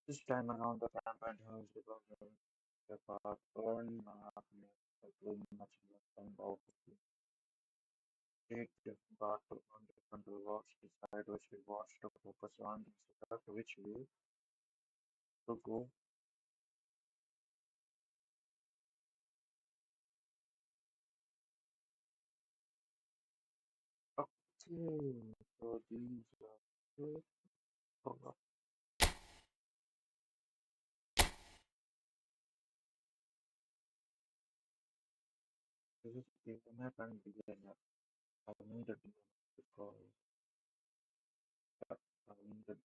This time around, the rampant house development the park earned playing much less time out take got to on different rewards, decide which rewards to focus on, select which way to go. Okay, so these are it. Oh, this is beginner and beginner. I need a beginner because I need a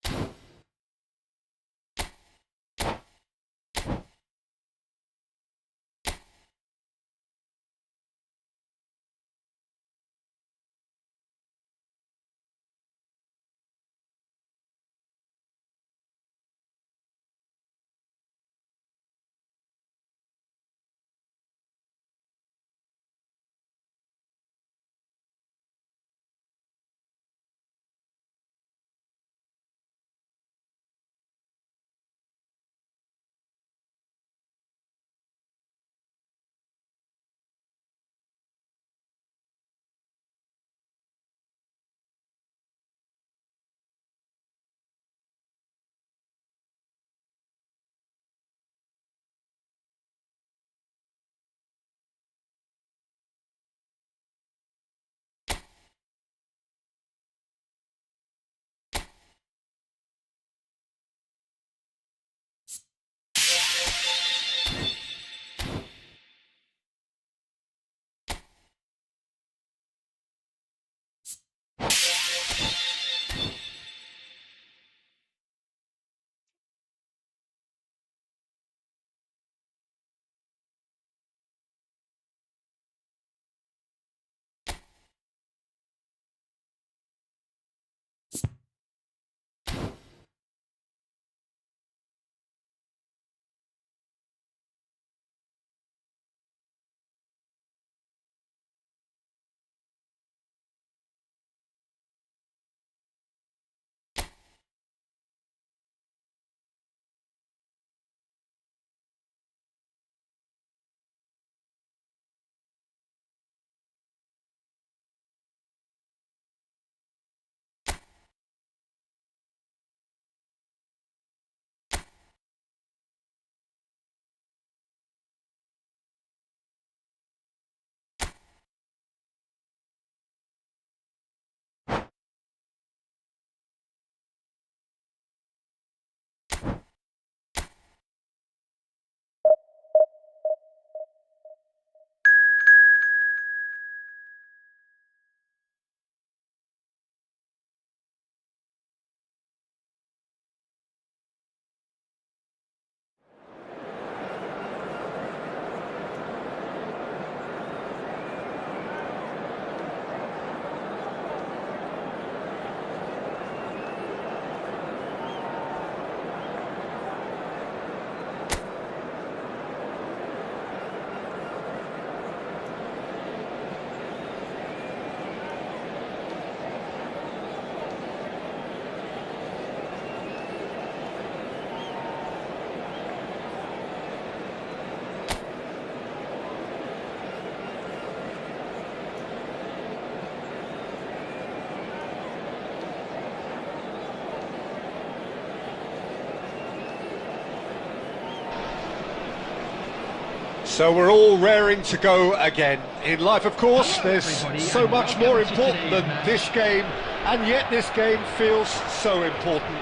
So we're all raring to go again. In life, of course, there's so much more important than this game, and yet this game feels so important.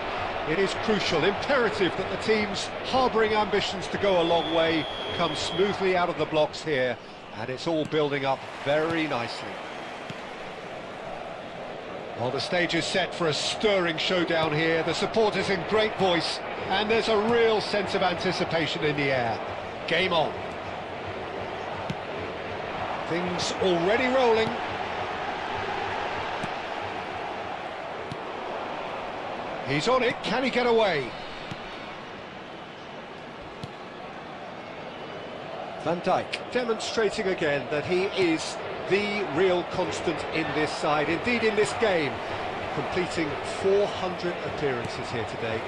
It is crucial, imperative that the teams harbouring ambitions to go a long way come smoothly out of the blocks here, and it's all building up very nicely. Well, the stage is set for a stirring showdown here. The supporters in great voice, and there's a real sense of anticipation in the air. Game on. Things already rolling. He's on it, can he get away? Van Dijk demonstrating again that he is the real constant in this side, indeed in this game, completing 400 appearances here today.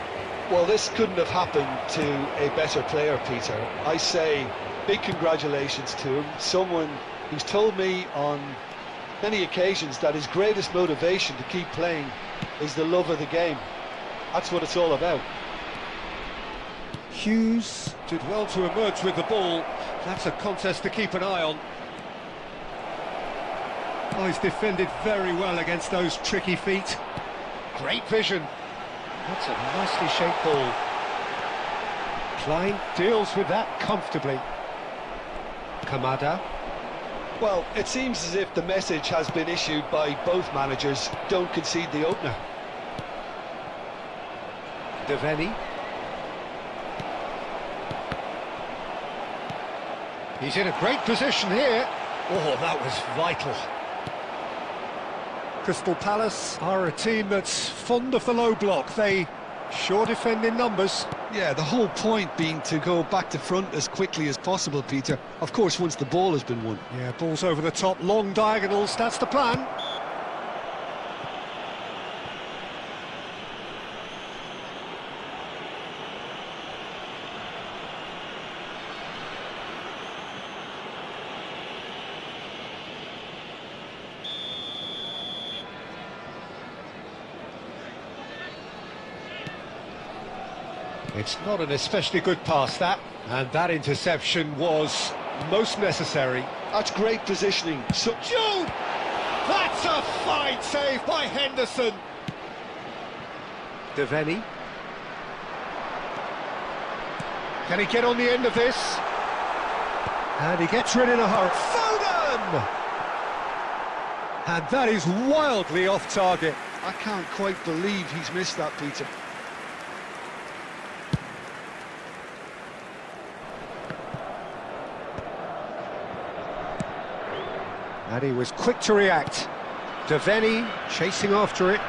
Well, this couldn't have happened to a better player, Peter. I say big congratulations to him, someone who's told me on many occasions that his greatest motivation to keep playing is the love of the game. That's what it's all about. Hughes did well to emerge with the ball. That's a contest to keep an eye on. Oh, he's defended very well against those tricky feet. Great vision. That's a nicely shaped ball. Klein deals with that comfortably. Kamada. Well, it seems as if the message has been issued by both managers: don't concede the opener. Deveni. He's in a great position here. Oh, that was vital. Crystal Palace are a team that's fond of the low block. They sure defend in numbers. Yeah, the whole point being to go back to front as quickly as possible, Peter. Of course, once the ball has been won. Yeah, balls over the top, long diagonals, that's the plan. It's not an especially good pass, that. And that interception was most necessary. That's great positioning. So Jude! That's a fine save by Henderson. Deveni. Can he get on the end of this? And he gets rid in a hurry. Foden! And that is wildly off target. I can't quite believe he's missed that, Peter. And he was quick to react. Deveni chasing after it.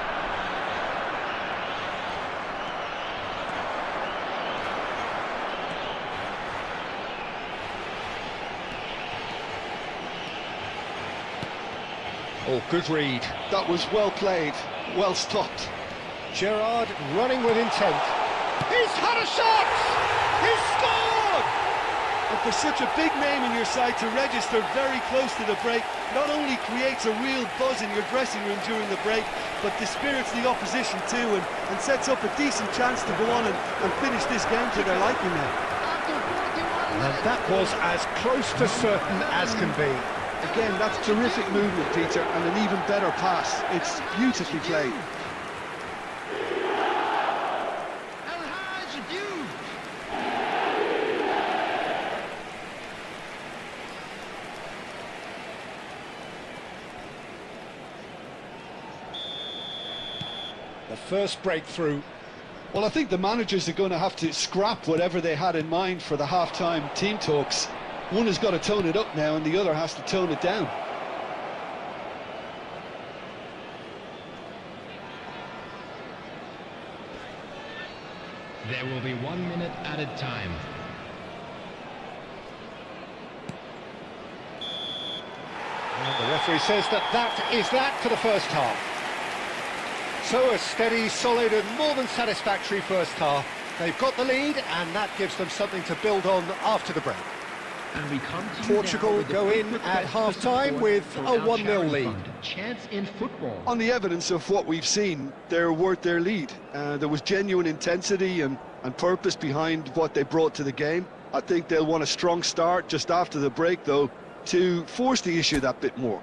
Oh, good read. That was well played, well stopped. Gerrard running with intent. He's had a shot! He's scored! And for such a big name in your side to register very close to the break, not only creates a real buzz in your dressing room during the break, but dispirits the opposition too, and sets up a decent chance to go on and finish this game to their liking now. And that was as close to certain as can be. Again, that's terrific movement, Peter, and an even better pass. It's beautifully played. The first breakthrough. Well, I think the managers are going to have to scrap whatever they had in mind for the half-time team talks. One has got to tone it up now and the other has to tone it down. There will be 1 minute added time. And the referee says that is that for the first half. So a steady, solid and more than satisfactory first half. They've got the lead and that gives them something to build on after the break. And we come to Portugal go in at half-time with a 1-0 lead. Chance in football. On the evidence of what we've seen, they're worth their lead. There was genuine intensity and purpose behind what they brought to the game. I think they'll want a strong start just after the break, though, to force the issue that bit more.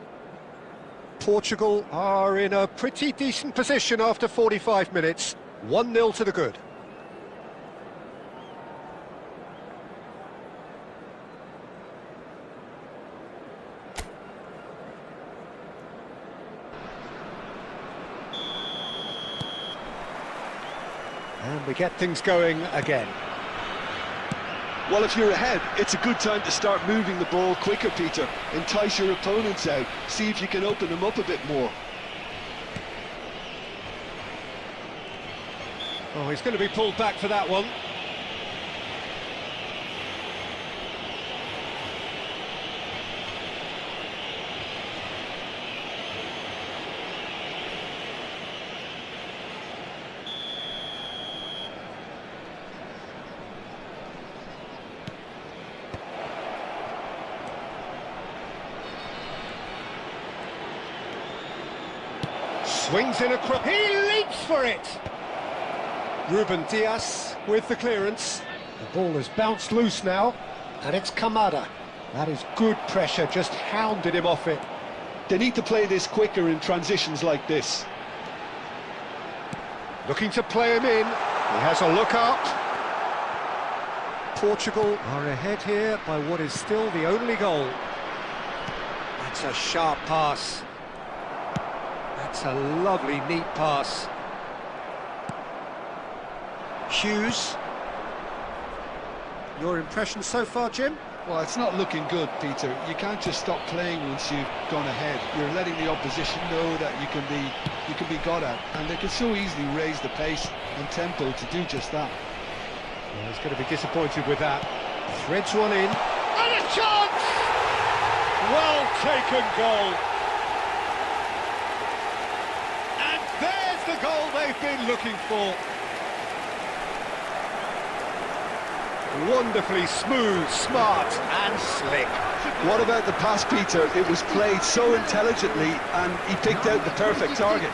Portugal are in a pretty decent position after 45 minutes. 1-0 to the good. And we get things going again. Well, if you're ahead, it's a good time to start moving the ball quicker, Peter. Entice your opponents out. See if you can open them up a bit more. Oh, he's going to be pulled back for that one. Swings in across. He leaps for it! Ruben Diaz with the clearance. The ball has bounced loose now, and it's Kamada. That is good pressure, just hounded him off it. They need to play this quicker in transitions like this. Looking to play him in. He has a look out. Portugal are ahead here by what is still the only goal. That's a sharp pass. That's a lovely, neat pass. Hughes. Your impression so far, Jim? Well, it's not looking good, Peter. You can't just stop playing once you've gone ahead. You're letting the opposition know that you can be got at, and they can so easily raise the pace and tempo to do just that. Well, he's going to be disappointed with that. Threads one in. And a chance! Well taken goal. And there's the goal they've been looking for. Wonderfully smooth, smart and slick. What about the pass, Peter? It was played so intelligently and he picked out the perfect target.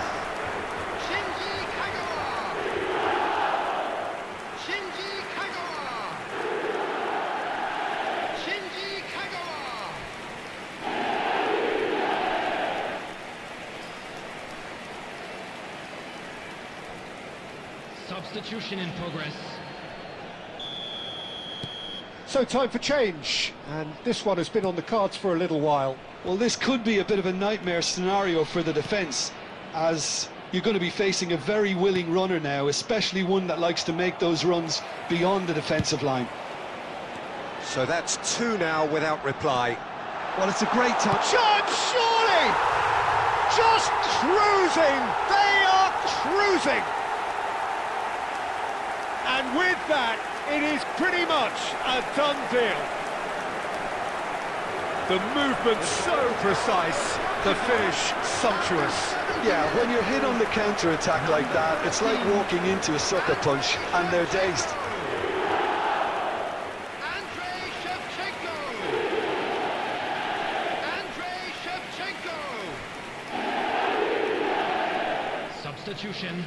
Substitution in progress. So time for change, and this one has been on the cards for a little while. Well, this could be a bit of a nightmare scenario for the defence, as you're going to be facing a very willing runner now, especially one that likes to make those runs beyond the defensive line. So that's two now without reply. Well, it's a great time. Chance, surely! Just cruising! They are cruising! And with that, it is pretty much a done deal. The movement so precise, the finish sumptuous. Yeah, when you're hit on the counter-attack like that, it's like walking into a sucker punch and they're dazed. Substitution.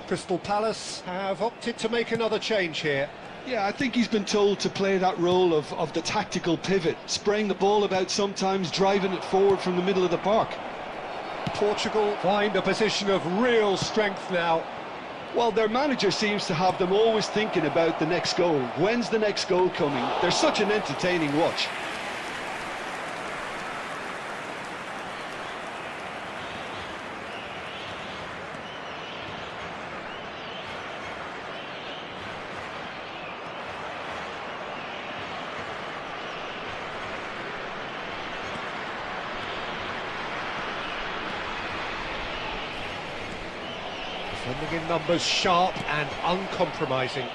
Crystal Palace have opted to make another change here. Yeah, I think he's been told to play that role of the tactical pivot, spraying the ball about sometimes, driving it forward from the middle of the park. Portugal find a position of real strength now. Well, their manager seems to have them always thinking about the next goal. When's the next goal coming? They're such an entertaining watch. Sending in numbers sharp and uncompromising.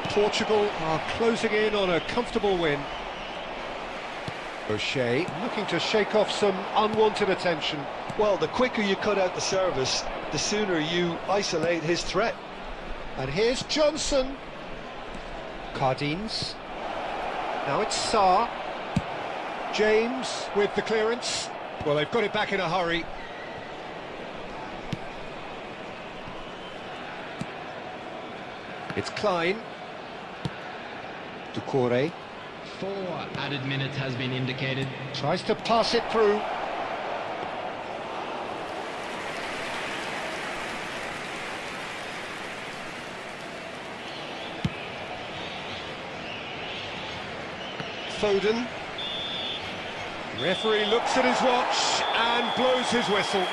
Portugal are closing in on a comfortable win. O'Shea looking to shake off some unwanted attention. Well, the quicker you cut out the service, the sooner you isolate his threat. And here's Johnson. Cardines. Now it's Sarr. James with the clearance. Well, they've got it back in a hurry. It's Klein. Ducouré. 4 added minutes has been indicated. Tries to pass it through. Foden. Referee looks at his watch and blows his whistle.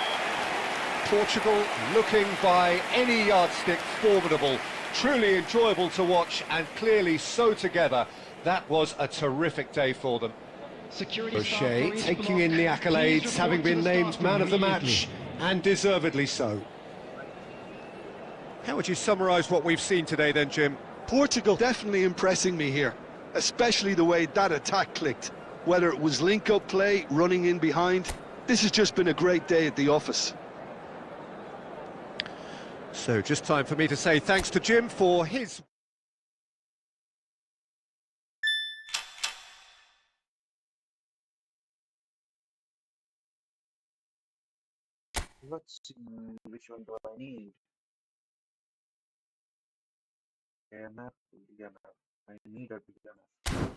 Portugal looking by any yardstick formidable, truly enjoyable to watch and clearly so together. That was a terrific day for them. O'Shea taking in the accolades, having been named man of the match, and deservedly so. How would you summarise what we've seen today then, Jim? Portugal definitely impressing me here, especially the way that attack clicked. Whether it was link-up play, running in behind, this has just been a great day at the office. So just time for me to say thanks to Jim for his... Let's see, which one do I need? AMF, BMF. I need a BMF.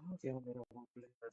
कहाँ गया मेरा वो player?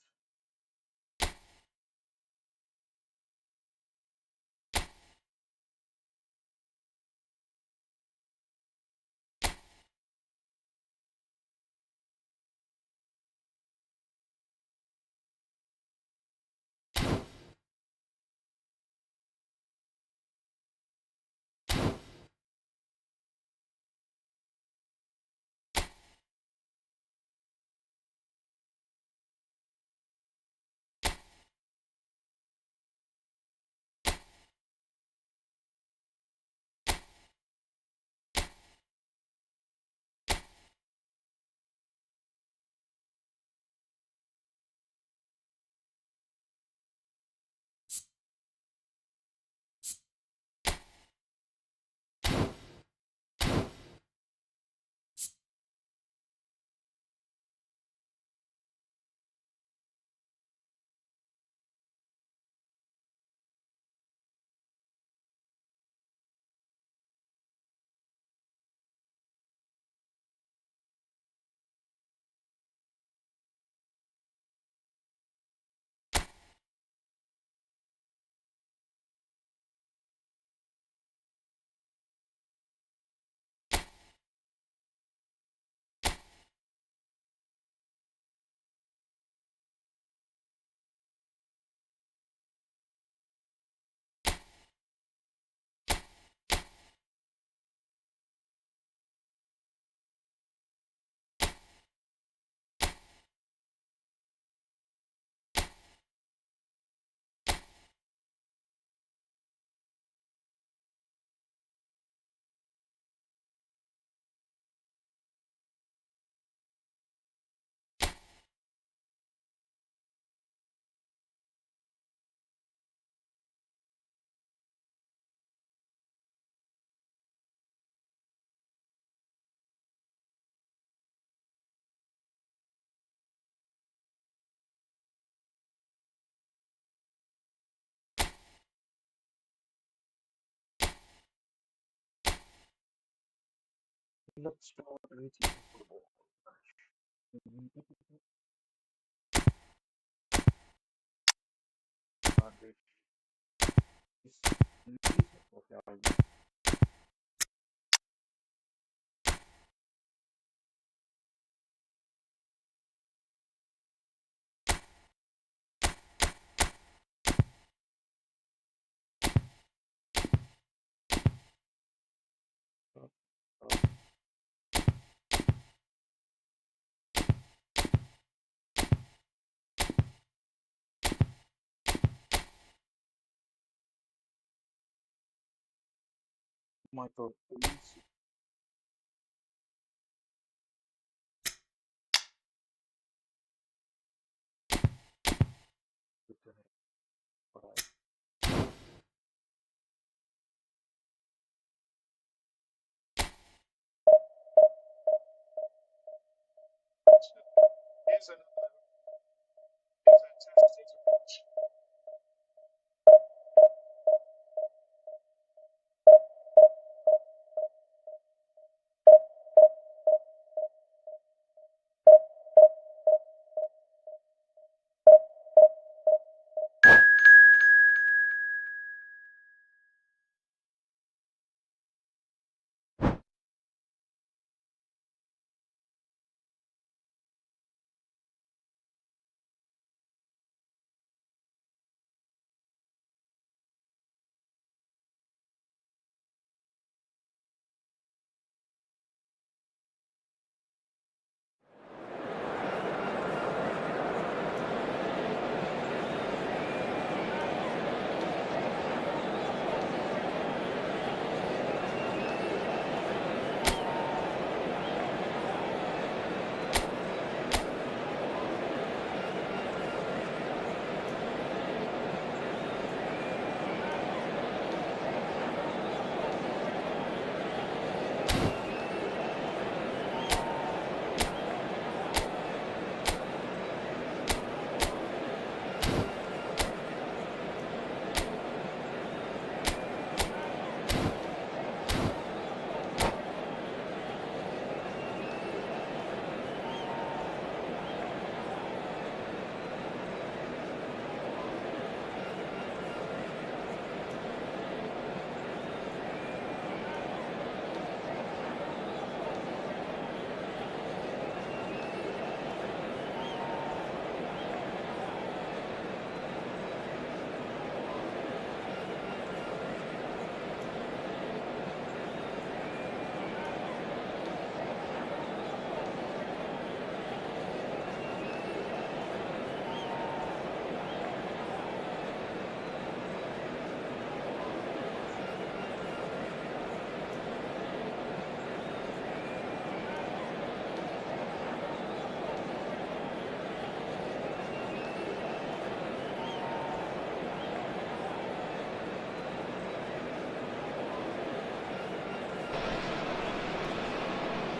Let's start with eFootball. This is of your Michael Police. Here's another fantastic match.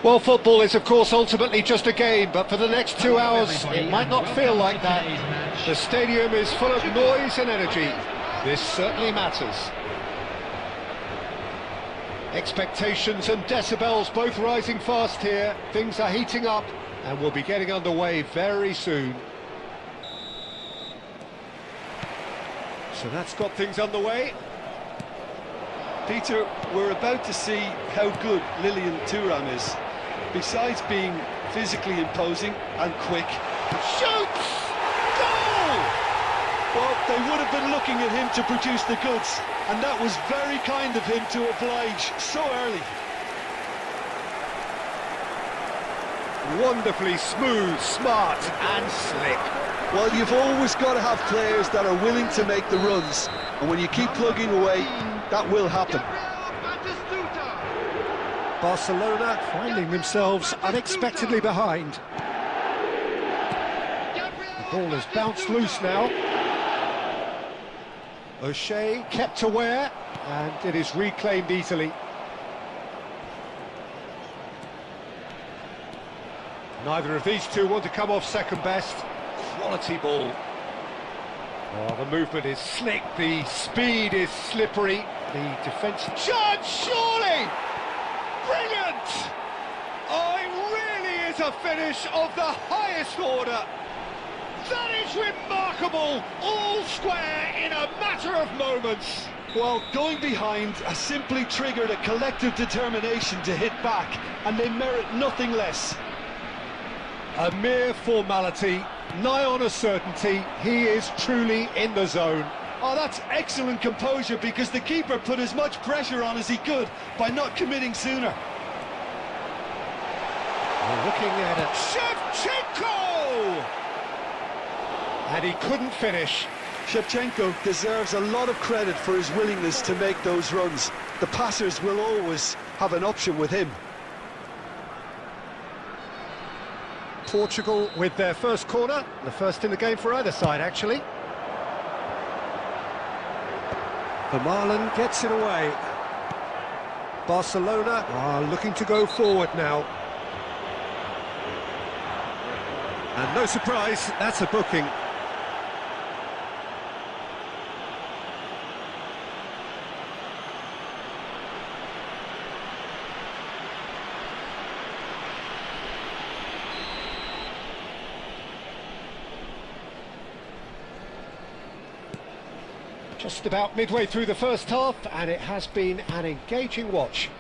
Well, football is, of course, ultimately just a game, but for the next 2 hours, it might not feel like that. The stadium is full of noise and energy. This certainly matters. Expectations and decibels both rising fast here. Things are heating up, and we'll be getting underway very soon. So that's got things underway. Peter, we're about to see how good Lilian Thuram is. Besides being physically imposing and quick, Shoots! Goal! well, they would have been looking at him to produce the goods, and that was very kind of him to oblige so early. Wonderfully smooth, smart and slick. Well, you've always got to have players that are willing to make the runs, and when you keep plugging away, that will happen. Barcelona finding themselves unexpectedly behind. The ball has bounced loose now. O'Shea kept aware, and it is reclaimed easily. Neither of these two want to come off second best. Quality ball. Oh, the movement is slick, the speed is slippery. The defence... Chance, surely! Brilliant! a finish of the highest order. That is remarkable, all square in a matter of moments. Well, going behind has simply triggered a collective determination to hit back, and they merit nothing less. A mere formality, nigh on a certainty, he is truly in the zone. Oh, that's excellent composure, because the keeper put as much pressure on as he could by not committing sooner. We're looking at it. Shevchenko! And he couldn't finish. Shevchenko deserves a lot of credit for his willingness to make those runs. The passers will always have an option with him. Portugal with their first corner, the first in the game for either side, actually. Vermaelen gets it away. Barcelona are looking to go forward now. And no surprise, that's a booking. Just about midway through the first half, and it has been an engaging watch.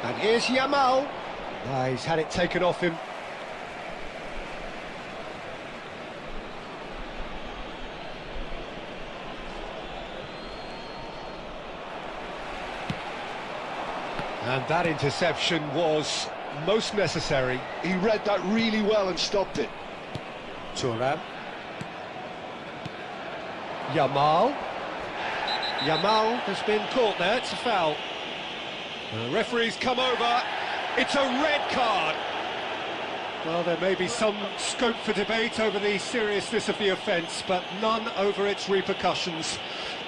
And here's Yamal. He's had it taken off him. And that interception was most necessary. He read that really well and stopped it. Thuram. Yamal. Yamal has been caught there, it's a foul. The referee's come over, it's a red card. Well, there may be some scope for debate over the seriousness of the offence, but none over its repercussions.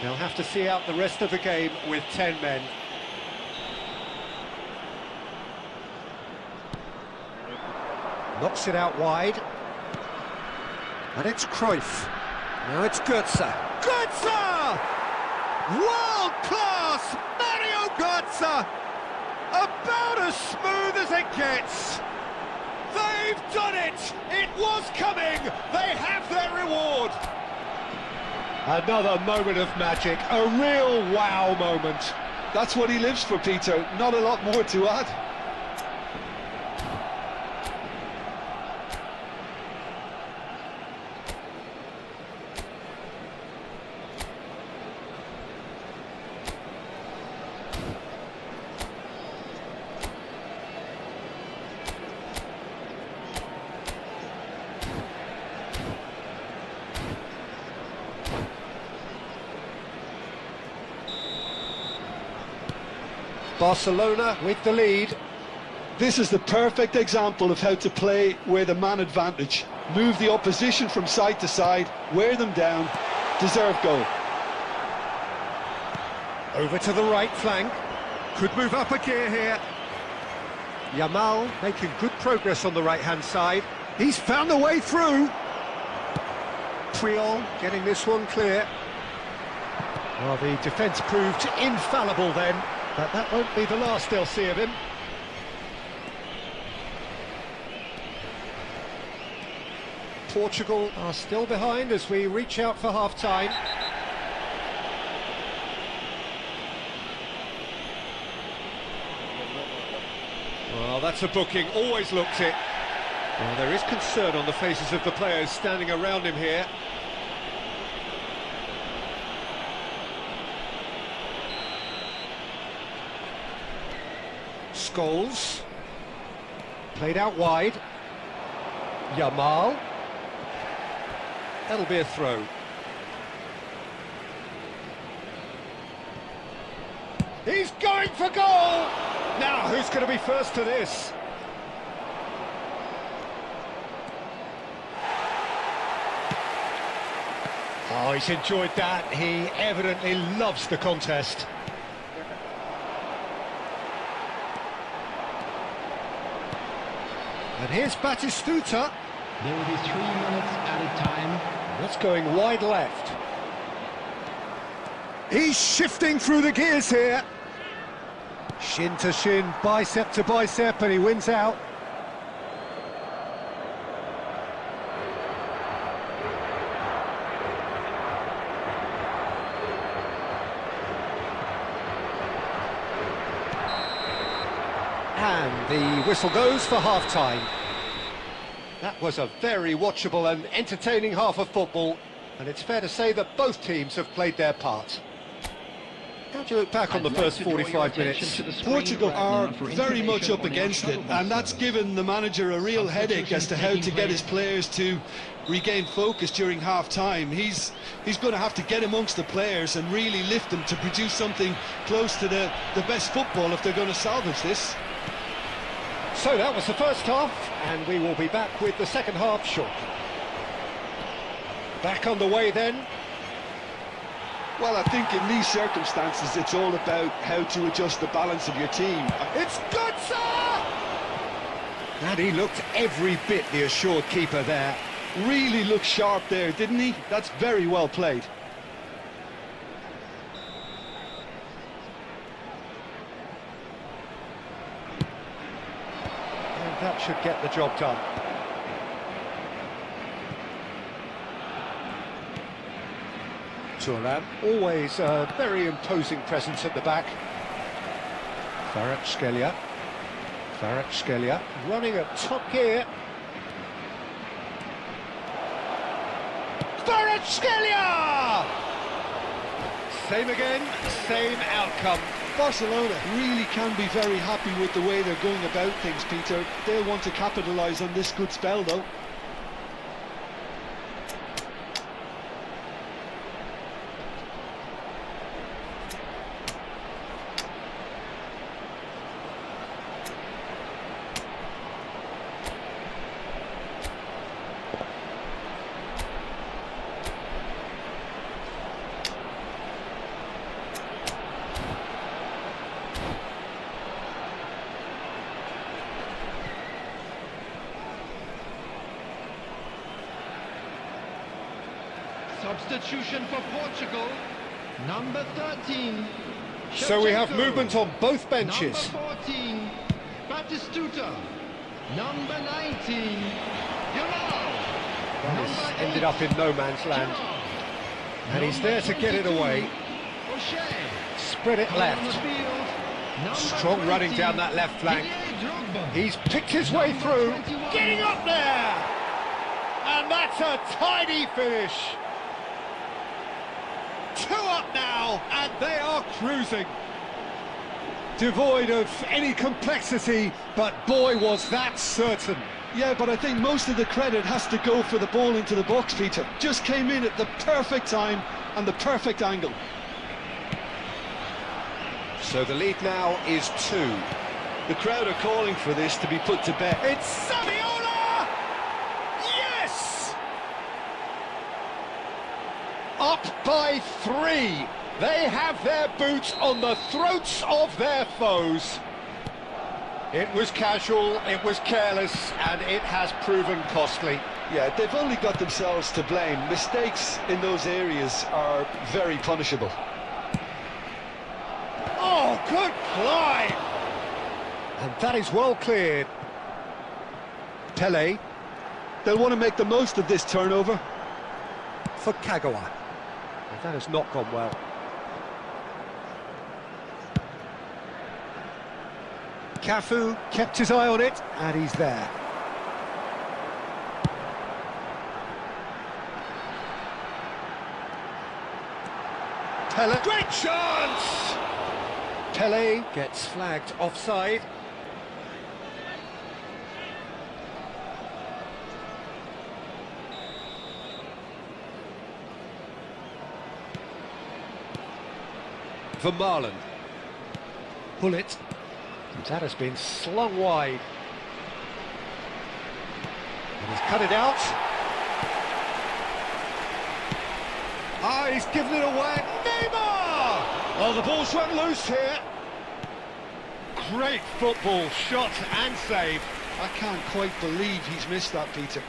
They'll have to see out the rest of the game with 10 men. Knocks it out wide. And it's Cruyff. Now it's Götze. Götze! World class! Mario Götze! About as smooth as it gets. They've done it! It was coming! They have their reward! Another moment of magic, a real wow moment. That's what he lives for, Peter. Not a lot more to add. Barcelona with the lead. This is the perfect example of how to play with a man advantage. Move the opposition from side to side, wear them down, deserve goal. Over to the right flank. Could move up a gear here. Yamal making good progress on the right-hand side. He's found the way through. Puyol getting this one clear. Well, the defence proved infallible then, but that won't be the last they'll see of him. Portugal are still behind as we reach out for half-time. Well, that's a booking, always looked it. Well, there is concern on the faces of the players standing around him here. Scholes. Played out wide. Yamal. That'll be a throw. He's going for goal! Now, who's going to be first to this? Oh, he's enjoyed that. He evidently loves the contest. And here's Batistuta. There will be 3 minutes added time. That's going wide left. He's shifting through the gears here. Shin to shin, bicep to bicep, and he wins out. The whistle goes for half-time. That was a very watchable and entertaining half of football, and it's fair to say that both teams have played their part. How do you look back on the first 45 minutes? Portugal are very much up against it, and that's given the manager a real headache as to how to get his players to regain focus during half-time. He's going to have to get amongst the players and really lift them to produce something close to the best football if they're going to salvage this. So that was the first half, and we will be back with the second half shortly. Back on the way then. Well, I think in these circumstances it's all about how to adjust the balance of your team. It's good, sir! And he looked every bit the assured keeper there. Really looked sharp there, didn't he? That's very well played. And that should get the job done. Turan, always a very imposing presence at the back. Kvaratskhelia running at top gear. Kvaratskhelia! Same again, same outcome. Barcelona really can be very happy with the way they're going about things, Peter. They'll want to capitalise on this good spell, though. Substitution for Portugal, number 13. So we have Shevchenko. movement on both benches. Number 14, Batistuta. Number 19, Yural. This ended up in no man's land. And he's there to get it away. Spread it left. Strong running down that left flank. He's picked his way through. Getting up there! And that's a tidy finish. 2 up now, and they are cruising. Devoid of any complexity, but boy was that certain. Yeah, but I think most of the credit has to go for the ball into the box, Peter. Just came in at the perfect time and the perfect angle. So the lead now is 2. The crowd are calling for this to be put to bed. It's Saviola! Yes! Up by 3. They have their boots on the throats of their foes. It was casual, it was careless, and it has proven costly. Yeah, they've only got themselves to blame. Mistakes in those areas are very punishable. Oh, good climb! And that is well cleared. Pele. They'll want to make the most of this turnover. For Kagawa. And that has not gone well. Cafu kept his eye on it, and he's there. Pele. Great chance! Pele gets flagged offside. Vermaelen. Pull it. And that has been slung wide. And he's cut it out. Ah, he's given it away. Neymar! Oh, the ball's run loose here. Great football, shot and save. I can't quite believe he's missed that, Peter.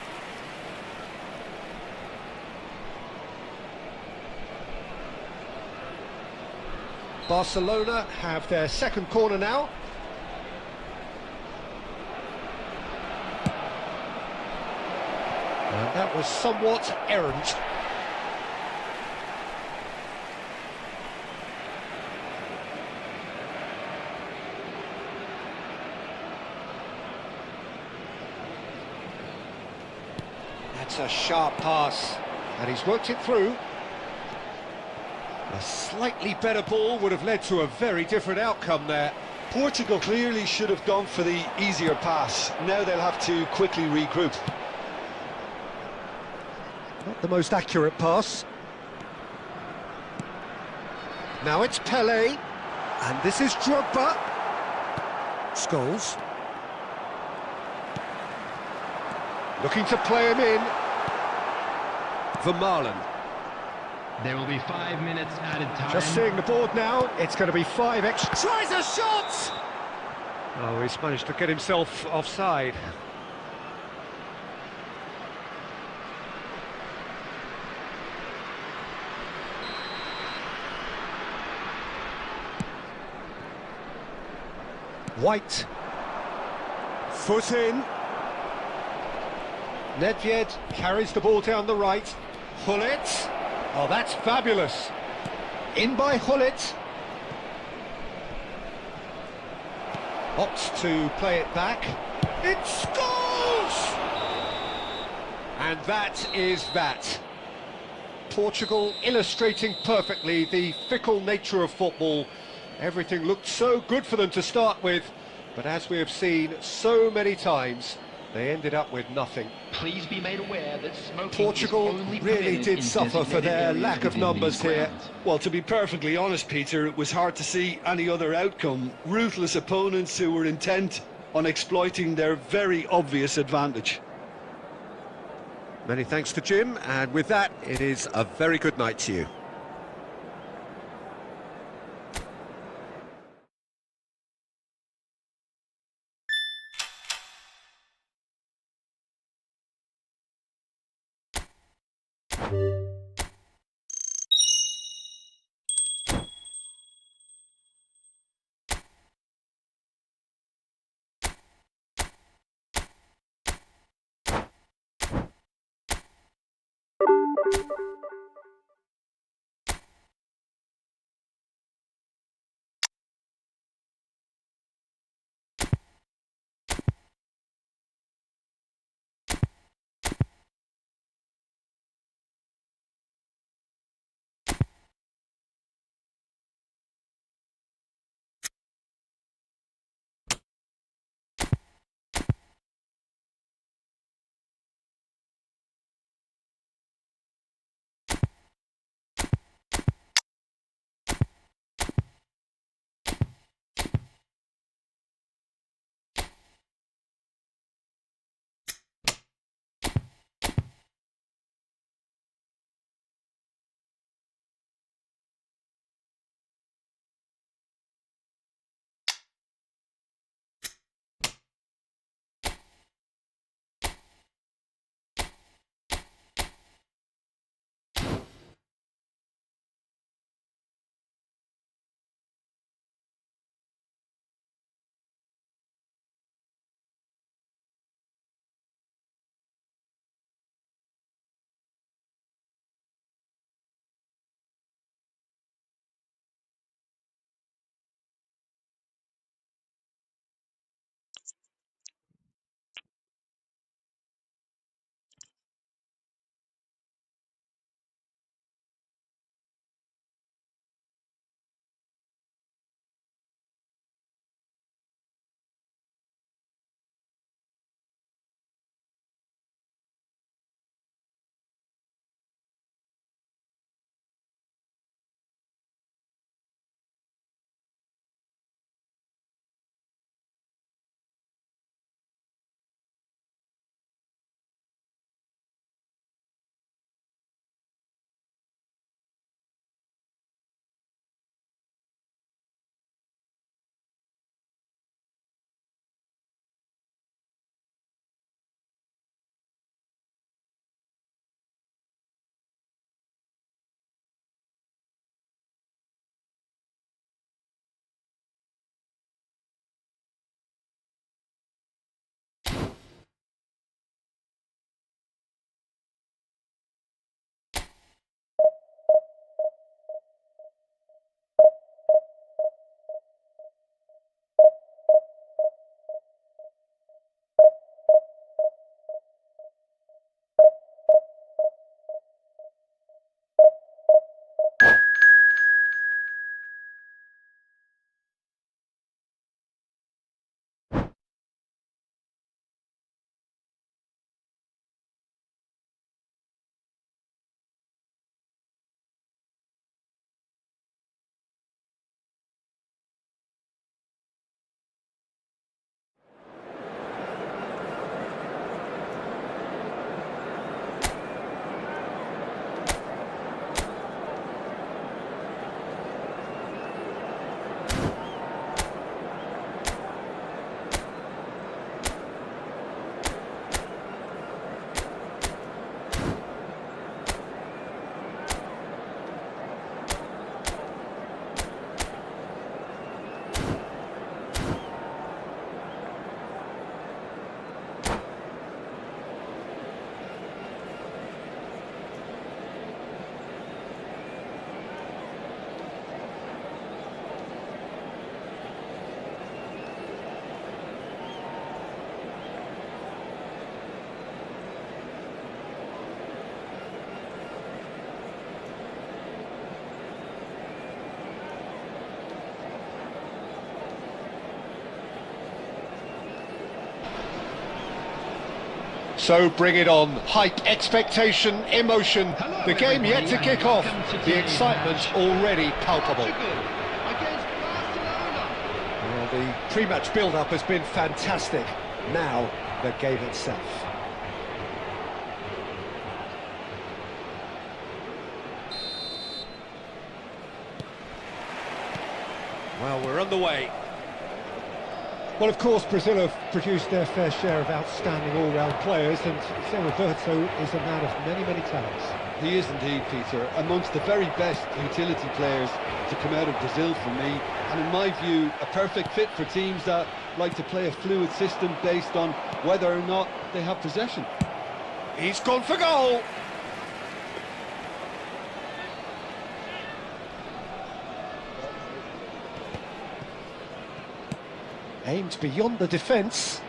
Barcelona have their second corner now. And that was somewhat errant. That's a sharp pass, and he's worked it through. A slightly better ball would have led to a very different outcome there. Portugal clearly should have gone for the easier pass. Now they'll have to quickly regroup. Not the most accurate pass. Now it's Pele, and this is Drogba. Scholes. Looking to play him in. Vermaelen. There will be 5 minutes added time. Just seeing the board now, it's going to be 5 extra. Tries a shot! Oh, he's managed to get himself offside. White. Foot in. Nedved carries the ball down the right. Hullet. Oh, that's fabulous. In by Hullet. Opts to play it back. It scores! And that is that. Portugal illustrating perfectly the fickle nature of football. Everything looked so good for them to start with, but as we have seen so many times, they ended up with nothing. Please be made aware that smoking Portugal is only really permitted did in suffer for designated their areas lack of within numbers these here. grounds. Well, to be perfectly honest, Peter, it was hard to see any other outcome. Ruthless opponents who were intent on exploiting their very obvious advantage. Many thanks to Jim, and with that, it is a very good night to you. So bring it on. Hype, expectation, emotion. The game yet to kick off. The excitement already palpable. Well, the pre-match build-up has been fantastic. Now, the game itself. Well, we're underway. Well, of course, Brazil have produced their fair share of outstanding all-round players, and Zé Roberto is a man of many, many talents. He is indeed, Peter, amongst the very best utility players to come out of Brazil for me, and in my view, a perfect fit for teams that like to play a fluid system based on whether or not they have possession. He's gone for goal! Aimed beyond the defence.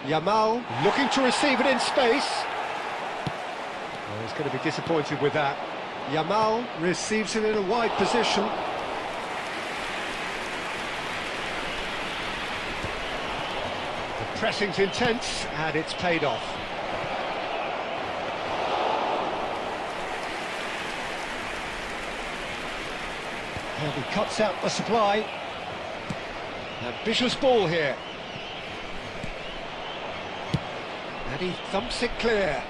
Yamal looking to receive it in space. Oh, he's going to be disappointed with that. Yamal receives it in a wide position. The pressing's intense and it's paid off. And he cuts out the supply. Ambitious ball here. And he thumps it clear.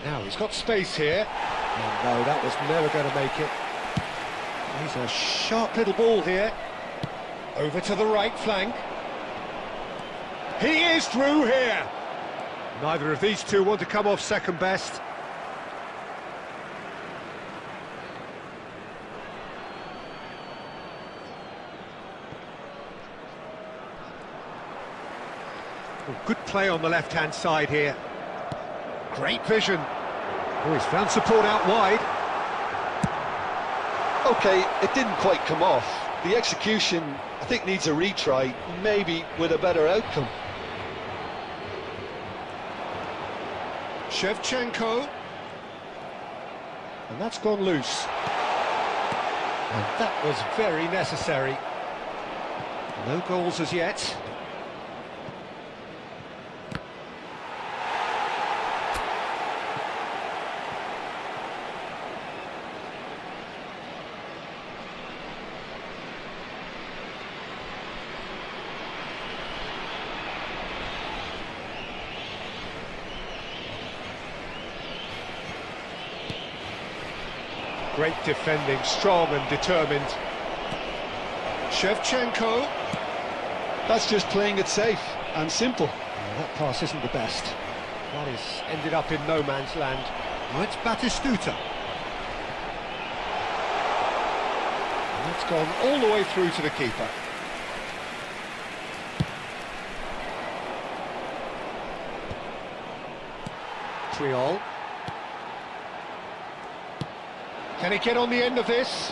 Now he's got space here. Oh no, that was never going to make it. He's a sharp little ball here. Over to the right flank. He is through here. Neither of these two want to come off second best. Good play on the left-hand side here. Great vision. Oh, he's found support out wide. OK, it didn't quite come off. The execution, I think, needs a retry, maybe with a better outcome. Shevchenko. And that's gone loose. And that was very necessary. No goals as yet. Great defending, strong and determined. Shevchenko. That's just playing it safe and simple. Oh, that pass isn't the best. That is ended up in no man's land. Oh, it's Batistuta. And that's gone all the way through to the keeper. Triol. Can he get on the end of this?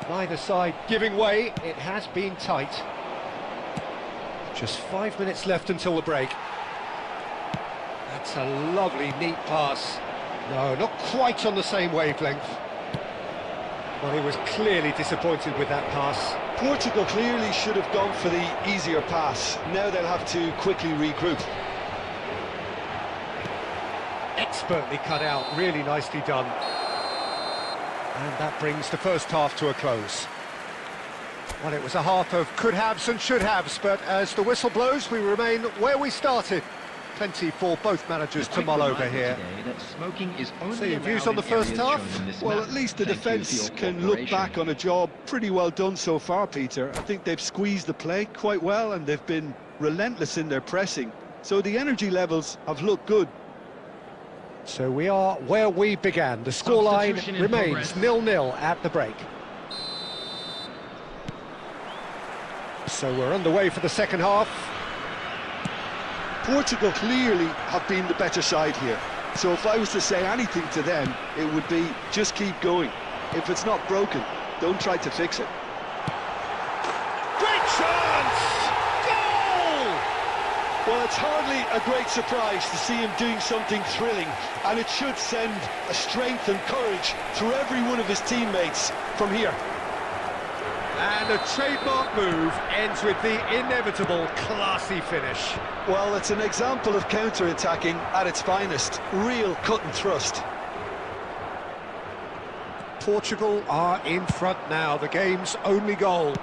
Neither side giving way. It has been tight. Just 5 minutes left until the break. That's a lovely, neat pass. No, not quite on the same wavelength. Well, he was clearly disappointed with that pass. Portugal clearly should have gone for the easier pass. Now they'll have to quickly regroup. Expertly cut out, really nicely done. And that brings the first half to a close. Well, it was a half of could-haves and should-haves, but as the whistle blows, we remain where we started. Plenty for both managers to mull over here. So your views on the first half? Well, at least the defence can look back on a job pretty well done so far, Peter. I think they've squeezed the play quite well and they've been relentless in their pressing. So the energy levels have looked good. So we are where we began. The scoreline remains 0-0 at the break. So we're underway for the second half. Portugal clearly have been the better side here. So if I was to say anything to them, it would be just keep going. If it's not broken, don't try to fix it. Great chance! Goal! Well, it's hardly a great surprise to see him doing something thrilling, and it should send a strength and courage through every one of his teammates from here. And the trademark move ends with the inevitable classy finish. Well, it's an example of counter-attacking at its finest. Real cut and thrust. Portugal are in front now, the game's only goal.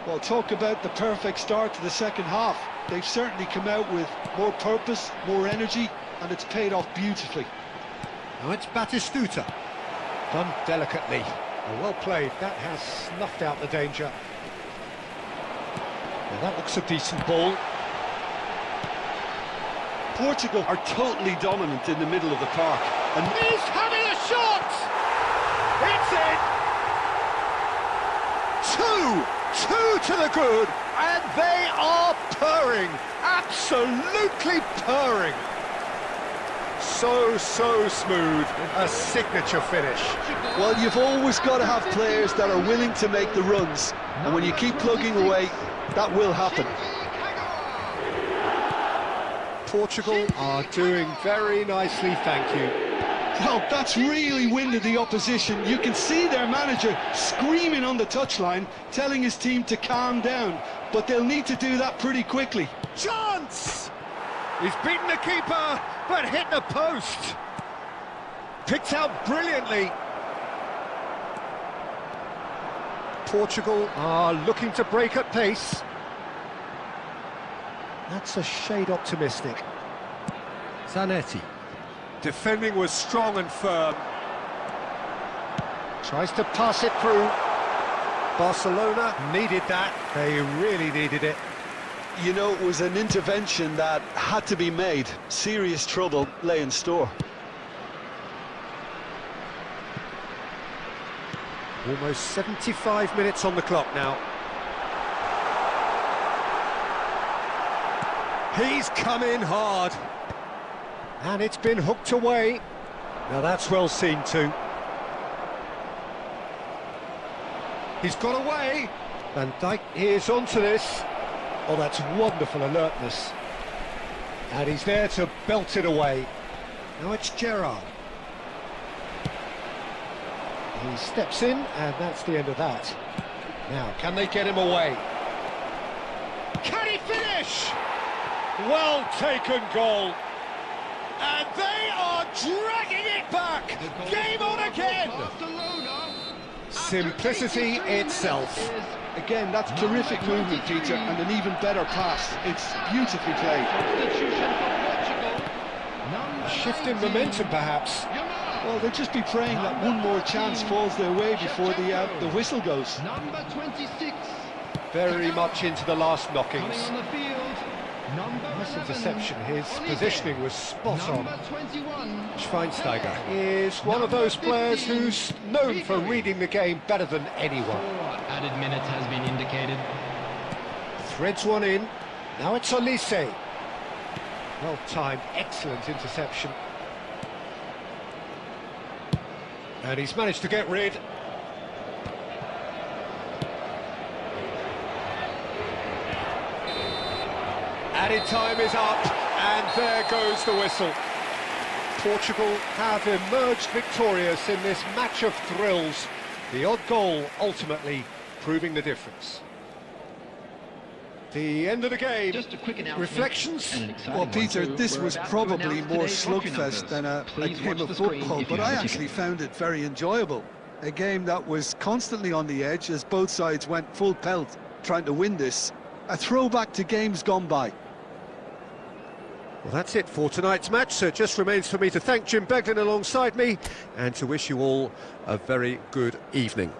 Well, talk about the perfect start to the second half. They've certainly come out with more purpose, more energy, and it's paid off beautifully. Now it's Batistuta. Done delicately. Well played, that has snuffed out the danger. Now that looks a decent ball. Portugal are totally dominant in the middle of the park. And He's having a shot! It's in! Two to the good, and they are purring, absolutely purring. So smooth, a signature finish. well, you've always got to have players that are willing to make the runs. And when you keep plugging away, that will happen. Portugal are doing very nicely, thank you. Well, that's really winded the opposition. You can see their manager screaming on the touchline, telling his team to calm down. But they'll need to do that pretty quickly. Chance! He's beaten the keeper, but hit the post. Picked out brilliantly. Portugal are looking to break at pace. That's a shade optimistic. Zanetti. Defending was strong and firm. Tries to pass it through. Barcelona needed that. They really needed it. You know, it was an intervention that had to be made. Serious trouble lay in store. Almost 75 minutes on the clock now. He's come in hard. And it's been hooked away. Now that's well seen too. He's got away. Van Dijk is onto this. Oh, that's wonderful alertness. And he's there to belt it away. Now it's Gerrard. He steps in, and that's the end of that. Now, can they get him away? Can he finish? Well taken goal. And they are dragging it back. Game on again. Simplicity itself. Again, that's terrific movement, Peter, and an even better pass. It's beautifully played. A shift in momentum, perhaps. Well, they'll just be praying that one more chance falls their way before the whistle goes. Number 26. Very much into the last knockings. Coming on the field. Nice interception. His positioning was spot on. Number 21. Schweinsteiger is one of those players who's known for reading the game better than anyone. Added minutes has been indicated. Threads one in. Now it's Olise. Well timed, excellent interception. And he's managed to get rid. Added time is up, and there goes the whistle. Portugal have emerged victorious in this match of thrills. The odd goal ultimately proving the difference. The end of the game. Just a quick announcement. Reflections? And an exciting Well, one, Peter, too. this We're was about to probably announce more today's lottery slugfest numbers. than a Please game watch of the screen football, if you but I have a actually ticket. found it very enjoyable. A game that was constantly on the edge as both sides went full pelt trying to win this. A throwback to games gone by. Well, that's it for tonight's match, so it just remains for me to thank Jim Beglin alongside me and to wish you all a very good evening.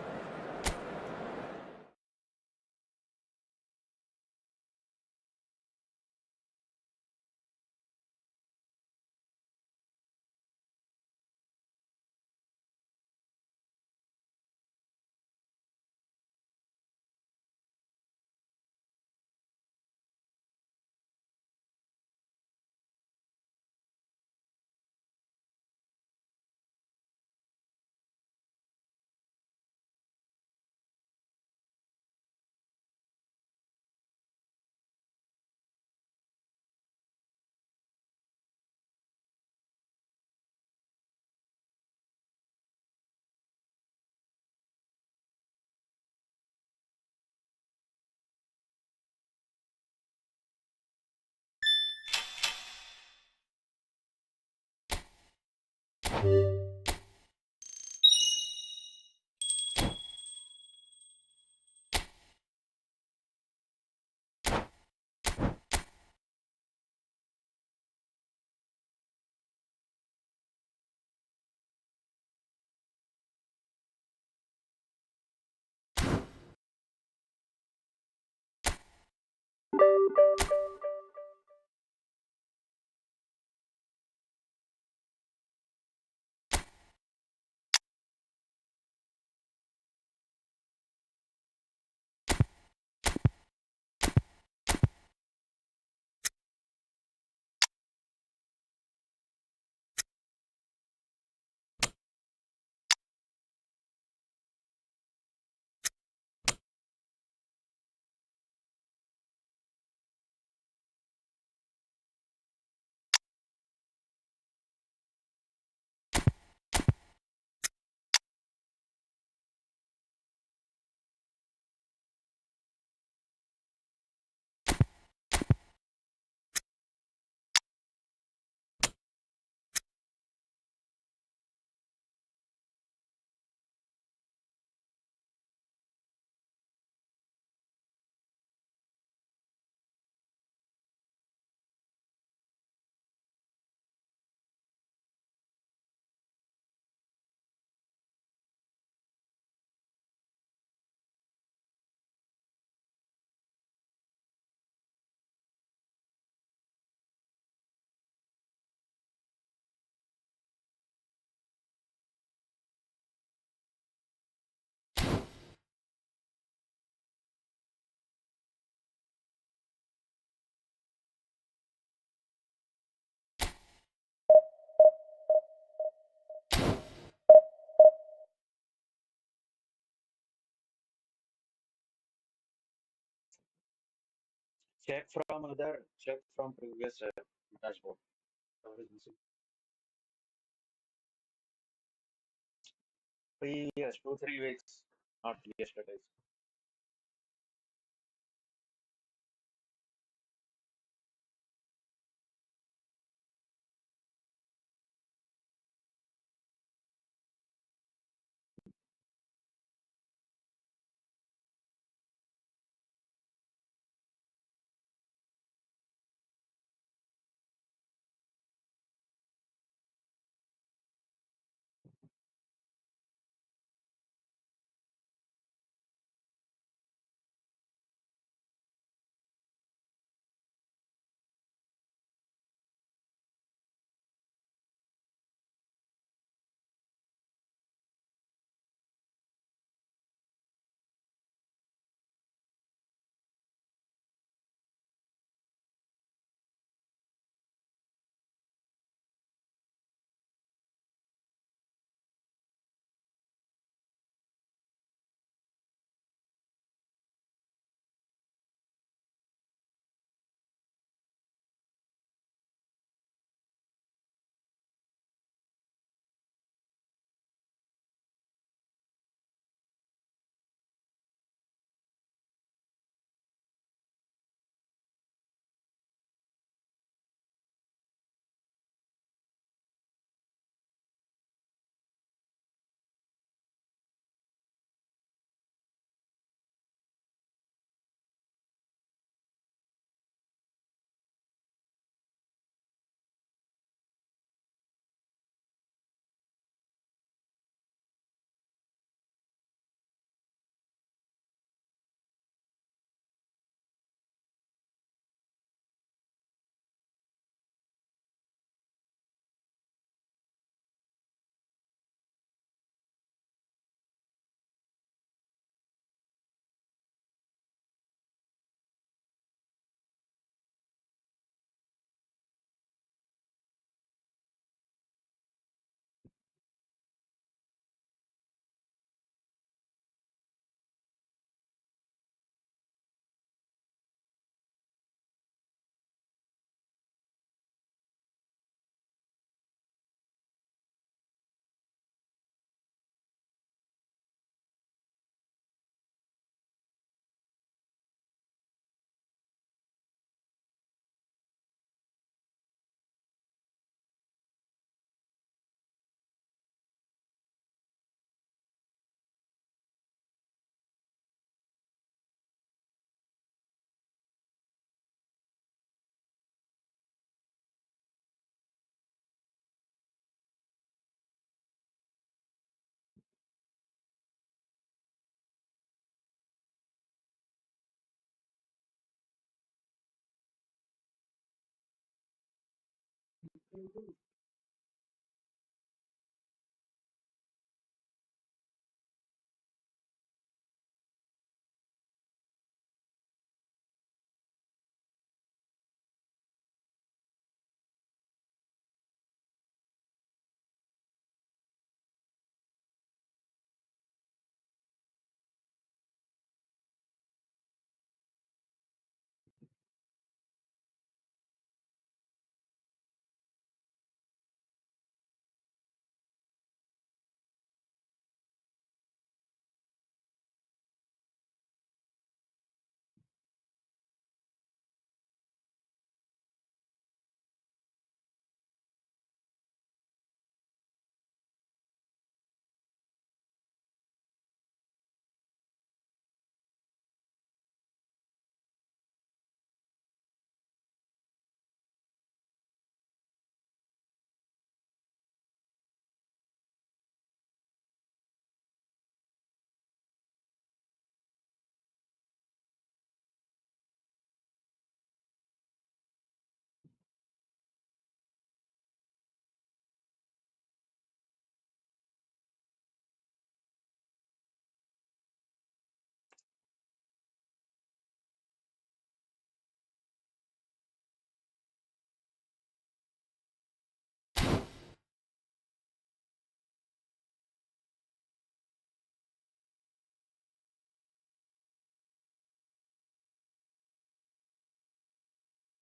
Check from previous dashboard. What is missing? 3 years, 2, 3 weeks, not yesterday.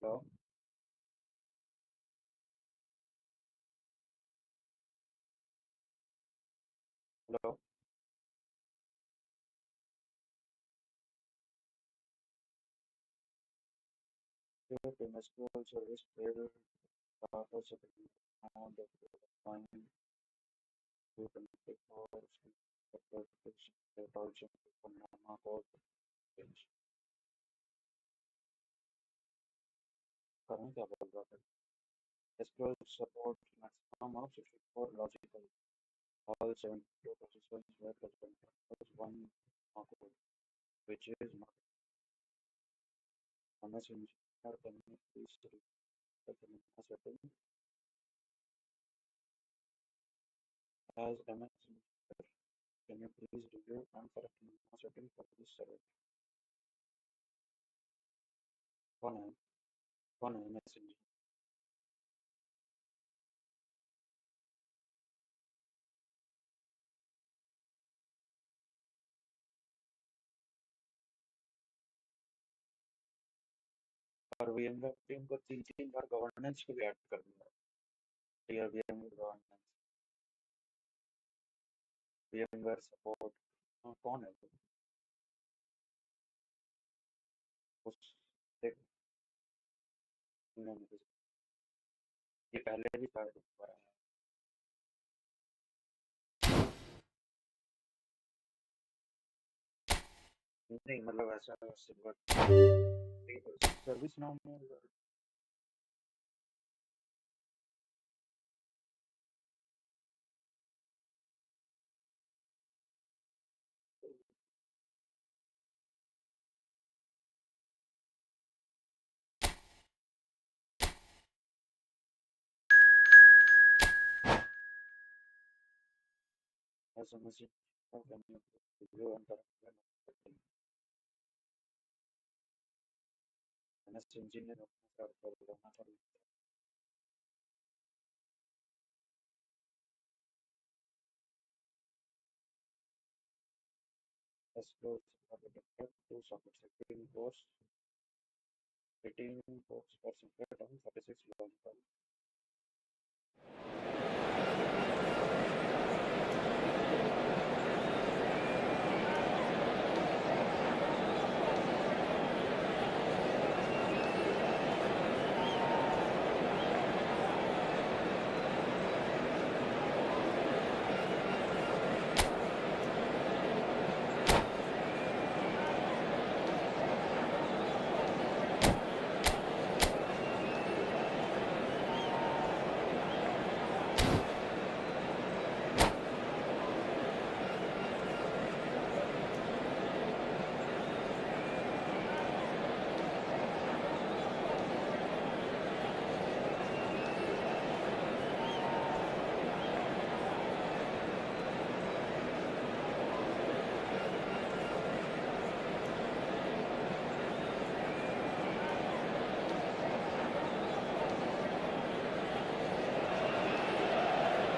Hello? Hello? Your domestic service paid data security amount of fine to domestic calls the protection protection from Nama code change. करना क्या बोल रहा था? SQL support maximum of 64 logical. All 72 processes were presented as one code, which is not MS engineer. Can you please repeat the minimum setting as MS engineer? Can you please review and correct minimum setting for this server? One MS engineer. और VMware team को तीन बार governance को भी add कर दिया है VMware governance VMware support कौन है वो? उस देख नहीं, ये पहले भी शायद हुआ है नहीं मतलब ऐसा सिल्वर सर्विस नाम में ऐसा मशीन करने वीडियो अंतर इंजीनियर अपना स्टार्ट कर देना था SQL to socket setting course 18 ports per second and 36 logical.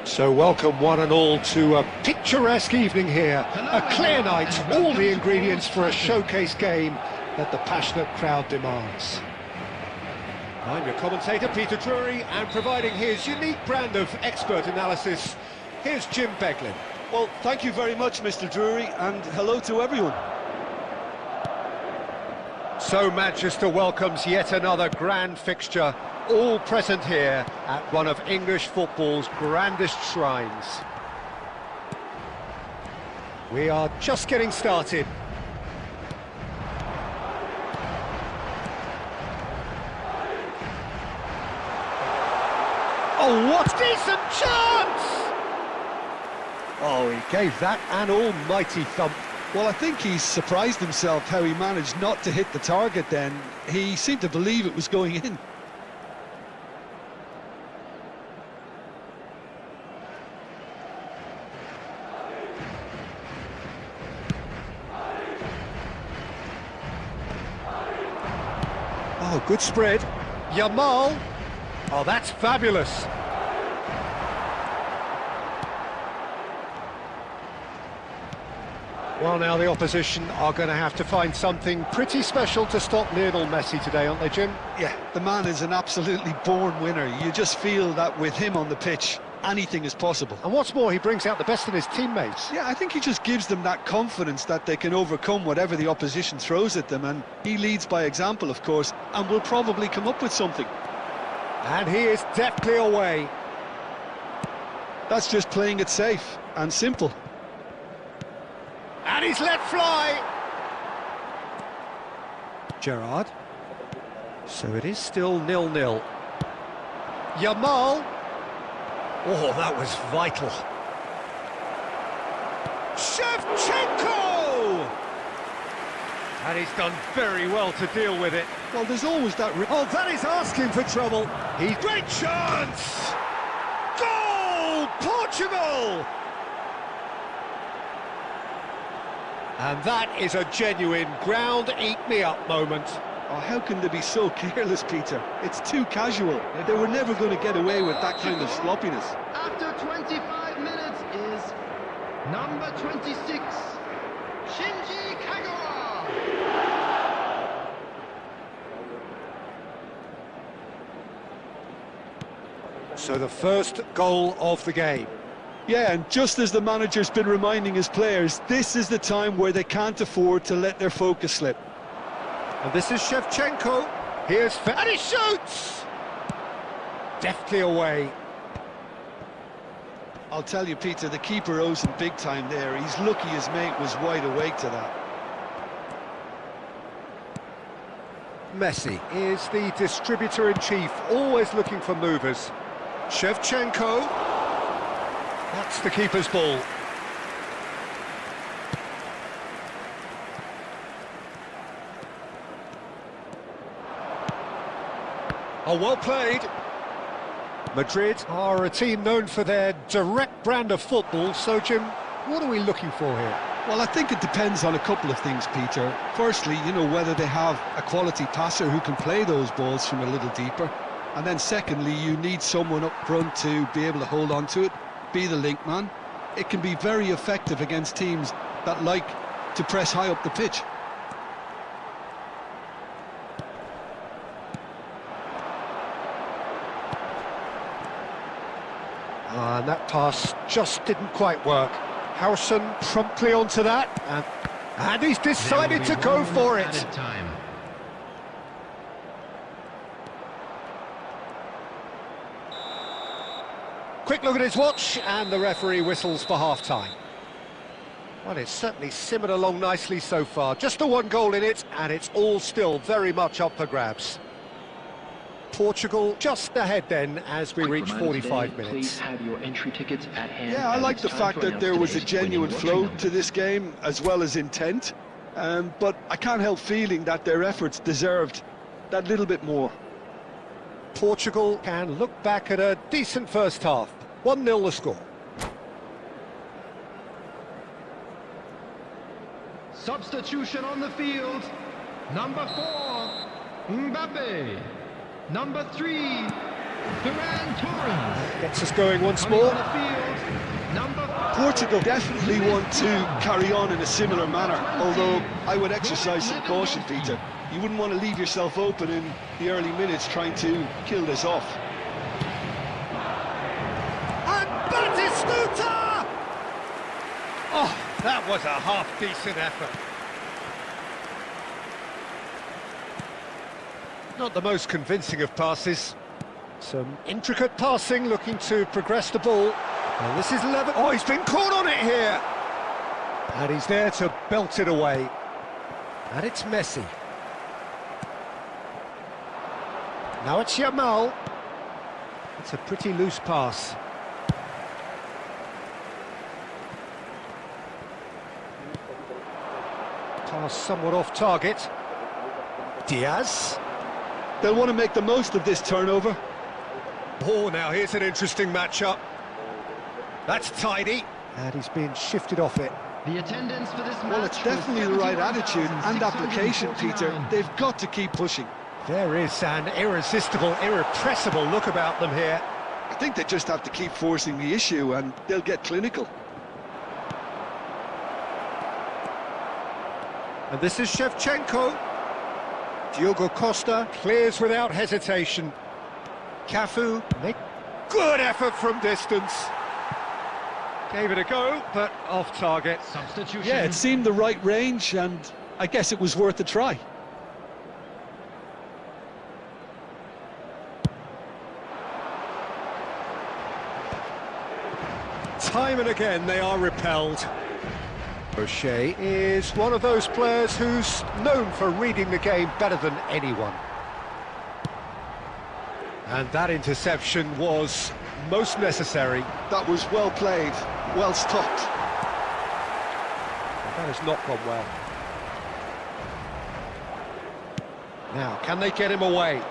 So welcome one and all to a picturesque evening here. A clear night, all the ingredients for a showcase game that the passionate crowd demands. I'm your commentator, Peter Drury, and providing his unique brand of expert analysis, here's Jim Beglin. Well, thank you very much, Mr. Drury, and hello to everyone. So Manchester welcomes yet another grand fixture, all present here at one of English football's grandest shrines. We are just getting started. Oh, what a decent chance! Oh, he gave that an almighty thump. Well, I think he's surprised himself how he managed not to hit the target then. He seemed to believe it was going in. Oh, good spread. Yamal. Oh, that's fabulous. Well, now the opposition are going to have to find something pretty special to stop Lionel Messi today, aren't they, Jim? Yeah, the man is an absolutely born winner. You just feel that with him on the pitch, anything is possible. And what's more, he brings out the best in his teammates. Yeah, I think he just gives them that confidence that they can overcome whatever the opposition throws at them, and he leads by example, of course, and will probably come up with something. And he is deftly away. That's just playing it safe and simple. And he's let fly. Gerrard. So it is still 0-0. Yamal. Oh, that was vital. Shevchenko! And he's done very well to deal with it. Well, there's always that... Oh, that is asking for trouble. Great chance! Goal! Portugal! And that is a genuine ground-eat-me-up moment. Oh, how can they be so careless, Peter? It's too casual. They were never going to get away with that kind of sloppiness. After 25 minutes is number 26, Shinji Kagawa. So the first goal of the game. Yeah, and just as the manager's been reminding his players, this is the time where they can't afford to let their focus slip. And this is Shevchenko. Here's and he shoots! Deftly away. I'll tell you, Peter, the keeper owes him big time there. He's lucky his mate was wide awake to that. Messi is the distributor-in-chief, always looking for movers. Shevchenko. That's the keeper's ball. Oh, well played. Madrid are a team known for their direct brand of football, so Jim, what are we looking for here? Well, I think it depends on a couple of things, Peter. Firstly, whether they have a quality passer who can play those balls from a little deeper. And then secondly, you need someone up front to be able to hold on to it, be the link man. It can be very effective against teams that like to press high up the pitch. And that pass just didn't quite work. Harrison promptly onto that, and he's decided to go for it. Time. Quick look at his watch, and the referee whistles for half-time. Well, it's certainly simmered along nicely so far. Just the one goal in it, and it's all still very much up for grabs. Portugal just ahead then as we reach 45 minutes. Please have your entry tickets at hand. Yeah, I like the fact that there was a genuine flow to this game as well as intent. But I can't help feeling that their efforts deserved that little bit more. Portugal can look back at a decent first half. 1-0 the score. Substitution on the field. Number 4, Mbappe. Number 3, Ferran Torres. Gets us going once Coming more. on the field, number 4. Portugal definitely want to carry on in a similar manner, although I would exercise some caution, Peter. You wouldn't want to leave yourself open in the early minutes trying to kill this off. And Batistuta! Oh, that was a half-decent effort. Not the most convincing of passes. Some intricate passing, looking to progress the ball. And this is Levin. Oh, he's been caught on it here! And he's there to belt it away. And it's Messi. Now it's Yamal. It's a pretty loose pass. Pass somewhat off target. Diaz. They'll want to make the most of this turnover. Oh, now here's an interesting matchup. That's tidy. And he's being shifted off it. The attendance for this match. Well, it's definitely the right attitude and application, Peter. They've got to keep pushing. There is an irresistible, irrepressible look about them here. I think they just have to keep forcing the issue and they'll get clinical. And this is Shevchenko. Diogo Costa clears without hesitation. Cafu, make good effort from distance. Gave it a go, but off target. Substitution. Yeah, it seemed the right range and I guess it was worth a try. Time and again they are repelled. O'Shea is one of those players who's known for reading the game better than anyone. And that interception was most necessary. That was well played, well stopped. That has not gone well. Now, can they get him away?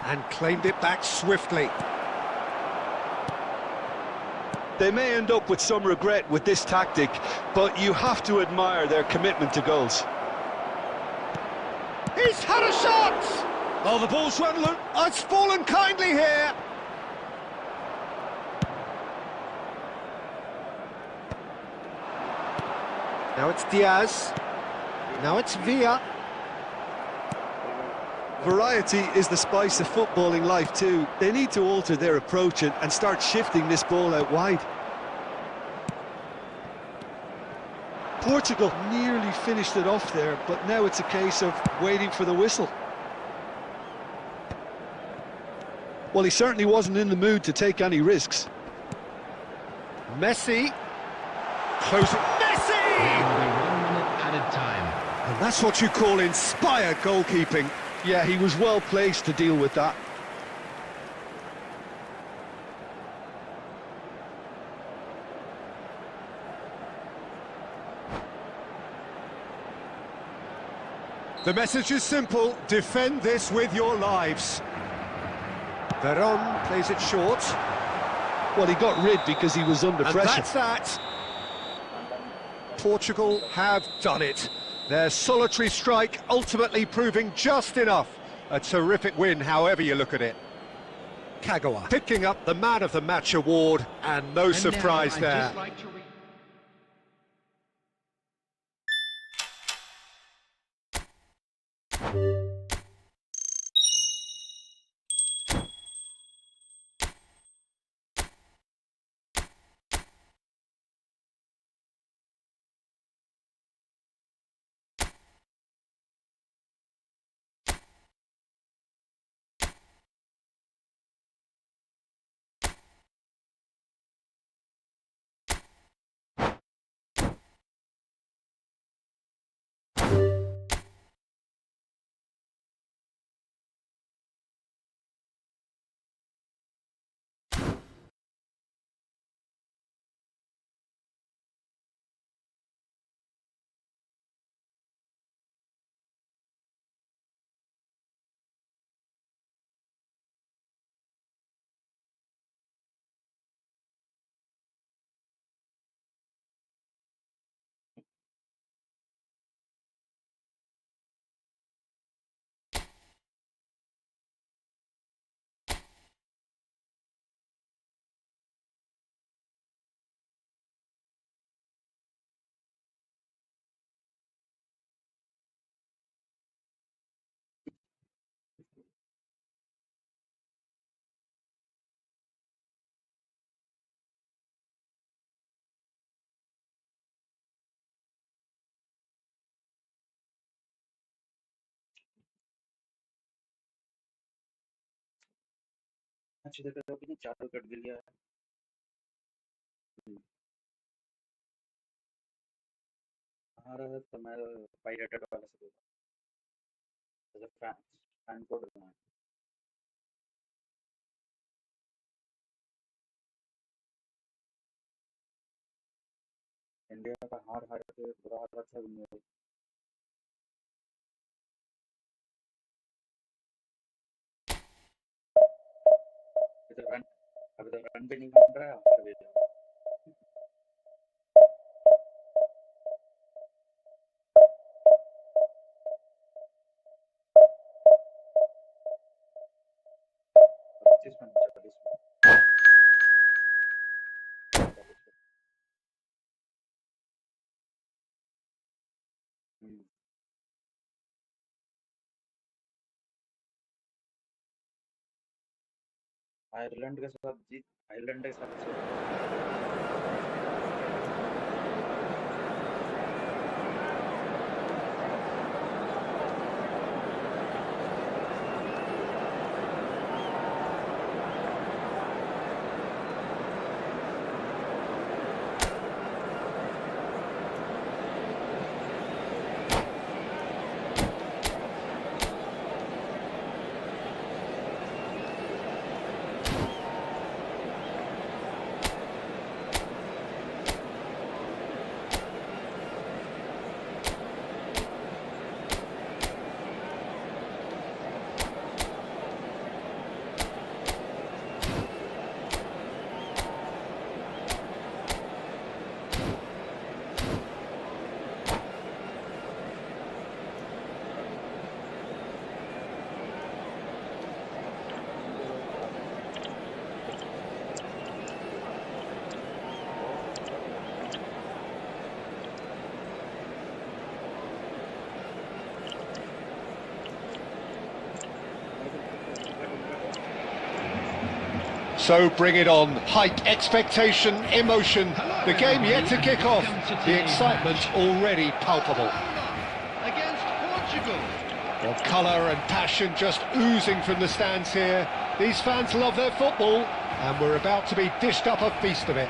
And claimed it back swiftly. They may end up with some regret with this tactic, but you have to admire their commitment to goals. He's had a shot! Oh, the ball's run loose. Oh, it's fallen kindly here. Now it's Diaz. Now it's Villa. Variety is the spice of footballing life too. They need to alter their approach and start shifting this ball out wide. Portugal nearly finished it off there, but now it's a case of waiting for the whistle. Well, he certainly wasn't in the mood to take any risks. Messi. Close it. Messi! Only 1 minute added time. And that's what you call inspired goalkeeping. Yeah, he was well placed to deal with that. The message is simple: defend this with your lives. Veron plays it short. Well, he got rid because he was under And pressure. that's that. Portugal have done it. Their solitary strike ultimately proving just enough. A terrific win, however you look at it. Kagawa picking up the Man of the Match award, and no And now surprise I'd there. just like to match देखा तो भी चार wicket गिर गया। हमारा तो मैं pirated वाले से देखा फैन कोड में इंडिया का हार हार के बुरा हाल अच्छा भी नहीं अभी तक रन भी नहीं बन रहा है हार भी रहा है। पच्चीस में 40 में आयरलैंड के साथ जीत आयरलैंड के साथ So bring it on. Hype, expectation, emotion. The game yet to kick off. The excitement already palpable. Against Portugal. Well, colour and passion just oozing from the stands here. These fans love their football, and we're about to be dished up a feast of it.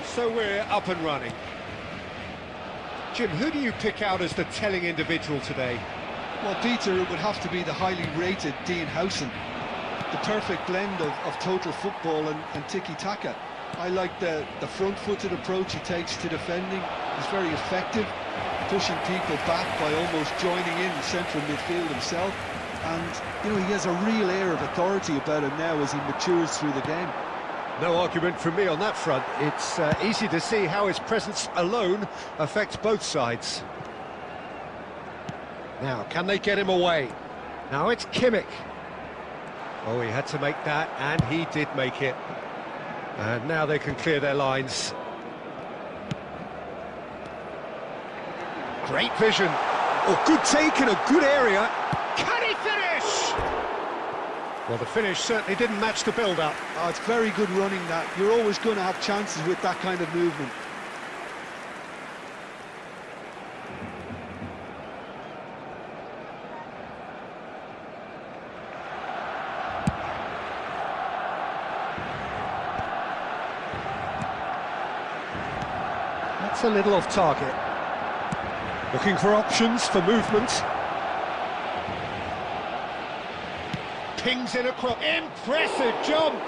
So we're up and running. Jim, who do you pick out as the telling individual today? Well, Peter, it would have to be the highly rated Dean Howson. The perfect blend of total football and tiki-taka. I like the front-footed approach he takes to defending. He's very effective, pushing people back by almost joining in the central midfield himself. And, you know, he has a real air of authority about him now as he matures through the game. No argument from me on that front. It's easy to see how his presence alone affects both sides. Now, can they get him away? Now it's Kimmich. Oh, he had to make that, and he did make it. And now they can clear their lines. Great vision. Oh, good take in a good area. Can he finish? Well, the finish certainly didn't match the build-up. Oh, it's very good running, that. You're always going to have chances with that kind of movement. That's a little off target. Looking for options for movement. Pings in across. Impressive jump!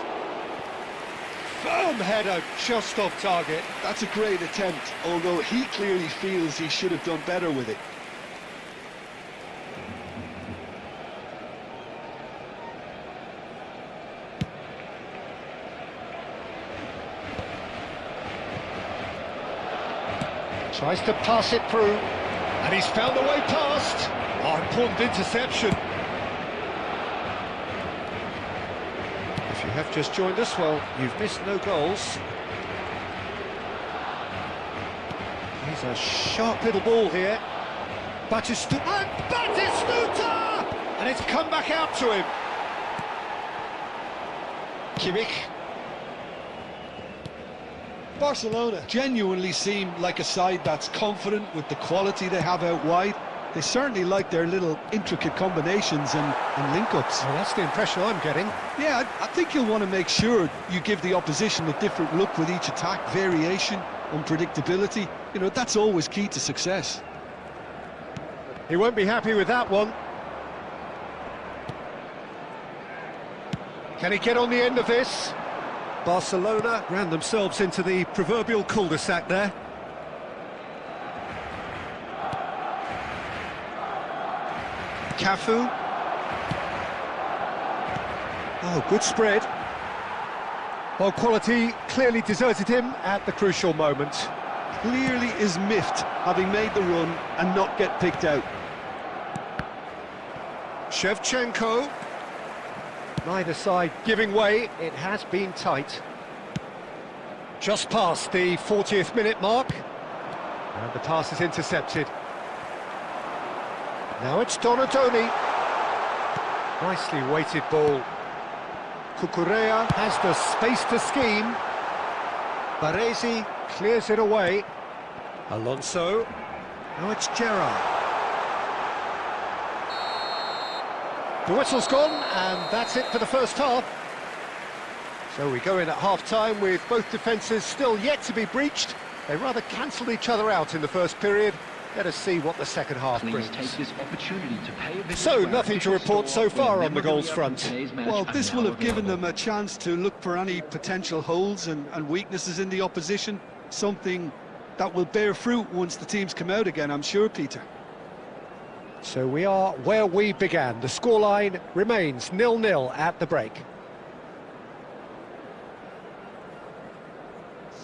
Firm header, just off target. That's a great attempt, although he clearly feels he should have done better with it. Tries to pass it through, and he's found the way past. Oh, important interception. If you have just joined us, well, you've missed no goals. He's a sharp little ball here. Batistuta! And it's come back out to him. Kimmich. Barcelona genuinely seem like a side that's confident with the quality they have out wide. They certainly like their little intricate combinations and link-ups. Well, that's the impression I'm getting. Yeah, I think you'll want to make sure you give the opposition a different look with each attack, variation, unpredictability. You know, that's always key to success. He won't be happy with that one. Can he get on the end of this? Barcelona ran themselves into the proverbial cul-de-sac there. Cafu. Oh, good spread. Well, quality clearly deserted him at the crucial moment. Clearly is miffed, having made the run and not get picked out. Shevchenko. Neither side giving way. It has been tight. Just past the 40th minute mark. And the pass is intercepted. Now it's Donadoni. Nicely weighted ball. Cucurella has the space to scheme. Baresi clears it away. Alonso. Now it's Gerrard. The whistle's gone, and that's it for the first half. So we go in at half-time with both defences still yet to be breached. They rather cancelled each other out in the first period. Let us see what the second half brings. Take this opportunity to pay a visit So, to an nothing to official report store so far where on the goals front. today's match Well, are this now will have given available. them a chance to look for any potential holes and weaknesses in the opposition, something that will bear fruit once the teams come out again, I'm sure, Peter. So we are where we began. The scoreline remains 0-0 at the break.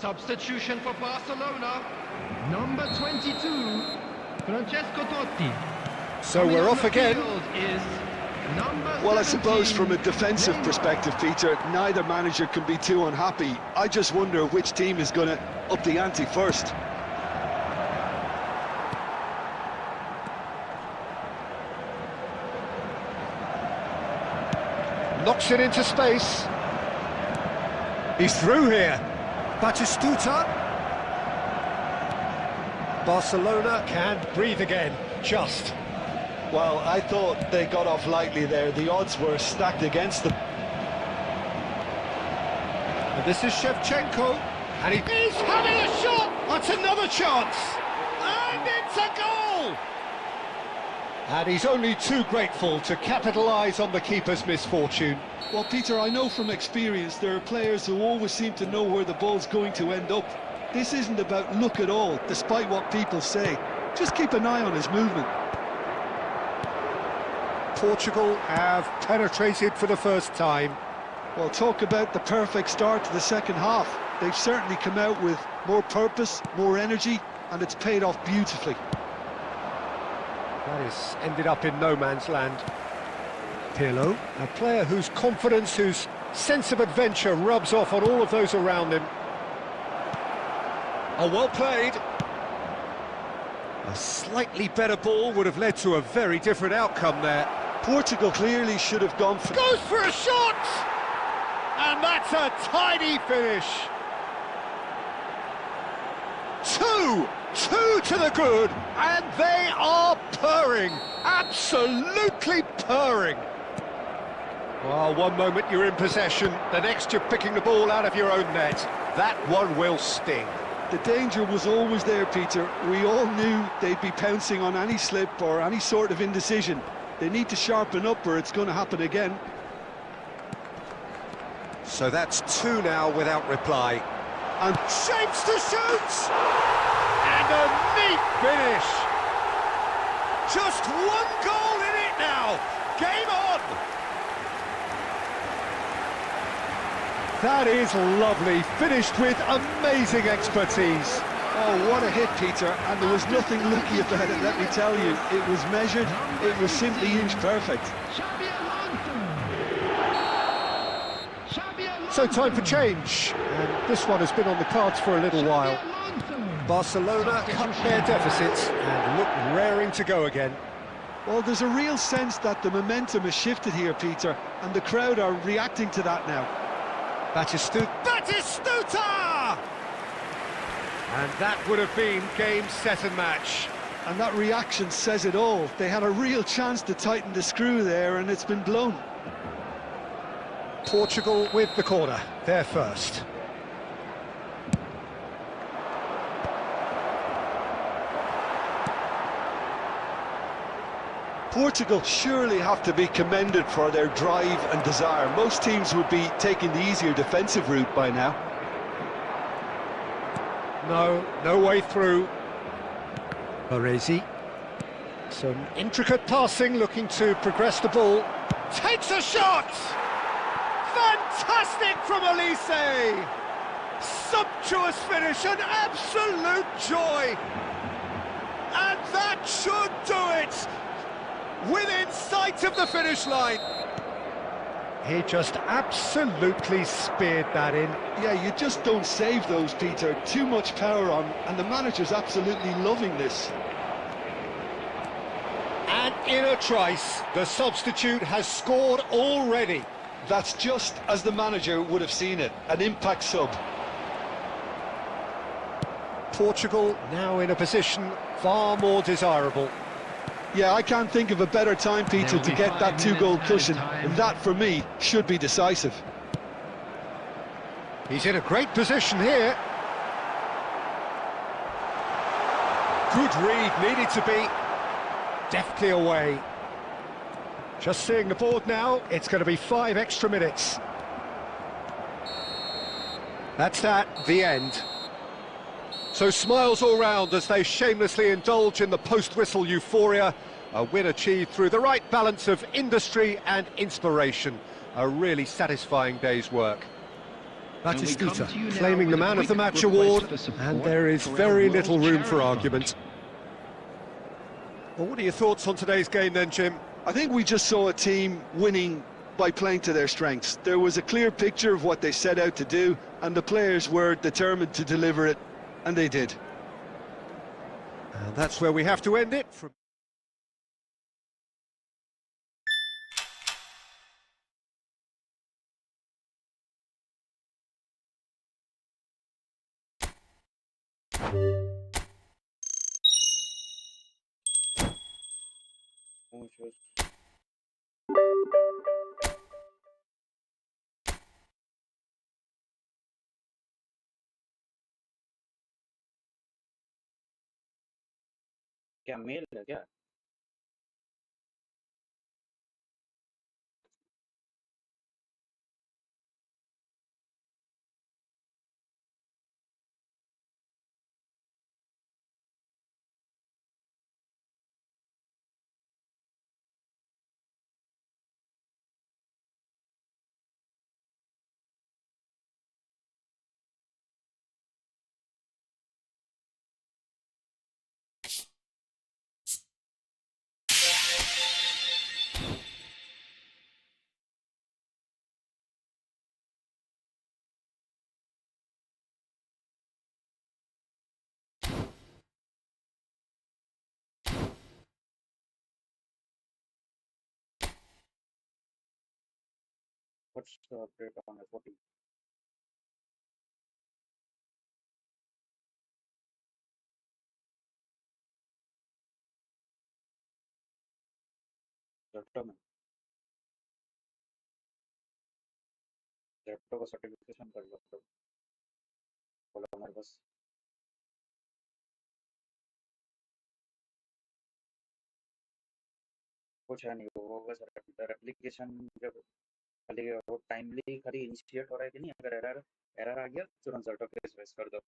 Substitution for Barcelona. Number 22, Francesco Totti. So Coming we're on off the again. field is number Well, I suppose 17, from a defensive Neymar. perspective, Peter, neither manager can be too unhappy. I just wonder which team is going to up the ante first. Knocks it into space. He's through here. Batistuta. Barcelona can breathe again. Just. Well, I thought they got off lightly there. The odds were stacked against them. And this is Shevchenko. And he's having a shot. That's another chance. And it's a goal. And he's only too grateful to capitalise on the keeper's misfortune. Well, Peter, I know from experience there are players who always seem to know where the ball's going to end up. This isn't about luck at all, despite what people say. Just keep an eye on his movement. Portugal have penetrated for the first time. Well, talk about the perfect start to the second half. They've certainly come out with more purpose, more energy, and it's paid off beautifully. That is ended up in no man's land. Pirlo, a player whose confidence, whose sense of adventure rubs off on all of those around him. Oh, well played. A slightly better ball would have led to a very different outcome there. Portugal clearly should have gone for... Goes for a shot! And that's a tidy finish. Two to the good, and they are purring, absolutely purring. Well, one moment you're in possession, the next you're picking the ball out of your own net. That one will sting. The danger was always there, Peter. We all knew they'd be pouncing on any slip or any sort of indecision. They need to sharpen up or it's going to happen again. So that's two now without reply. And shapes to shoot! And a neat finish! Just one goal in it now! Game on! That is lovely, finished with amazing expertise. Oh, what a hit, Peter, and there was nothing lucky about it, let me tell you. It was measured, it was simply inch perfect. Xabi Alonso. Xabi Alonso. So time for change, and this one has been on the cards for a little while. Barcelona cut their deficits and look raring to go again. Well, there's a real sense that the momentum has shifted here, Peter, and the crowd are reacting to that now. Batistuta! And that would have been game, set and match. And that reaction says it all. They had a real chance to tighten the screw there, and it's been blown. Portugal with the corner, they're first. Portugal surely have to be commended for their drive and desire. Most teams would be taking the easier defensive route by now. No way through. Baresi. Some intricate passing, looking to progress the ball. Takes a shot! Fantastic from Elise! Sumptuous finish, an absolute joy! And that should do it! Within sight of the finish line. He just absolutely speared that in. Yeah, you just don't save those, Peter. Too much power on, and the manager's absolutely loving this. And in a trice, the substitute has scored already. That's just as the manager would have seen it, an impact sub. Portugal now in a position far more desirable. Yeah, I can't think of a better time, Peter, to get that two-goal cushion. And that, for me, should be decisive. He's in a great position here. Good read, needed to be deftly away. Just seeing the board now, it's going to be 5 extra minutes. That's that, the end. So smiles all round as they shamelessly indulge in the post-whistle euphoria. A win achieved through the right balance of industry and inspiration. A really satisfying day's work. Batistita claiming the Man of the Match award, and there is very little room for argument. Well, what are your thoughts on today's game then, Jim? I think we just saw a team winning by playing to their strengths. There was a clear picture of what they set out to do, and the players were determined to deliver it. And they did. And that's where we have to end it. Muchos. क्या mail है क्या? What's the update on F14? Laptop में laptop का certification कर लो तो बोला हमारे पास कुछ है नहीं वो बस एप्लीकेशन जब खाली वो टाइमली खाली इनिशिएट हो रहा है कि नहीं अगर एरर एरर आ गया तुरंत सर्टिफिकेट रेस कर दो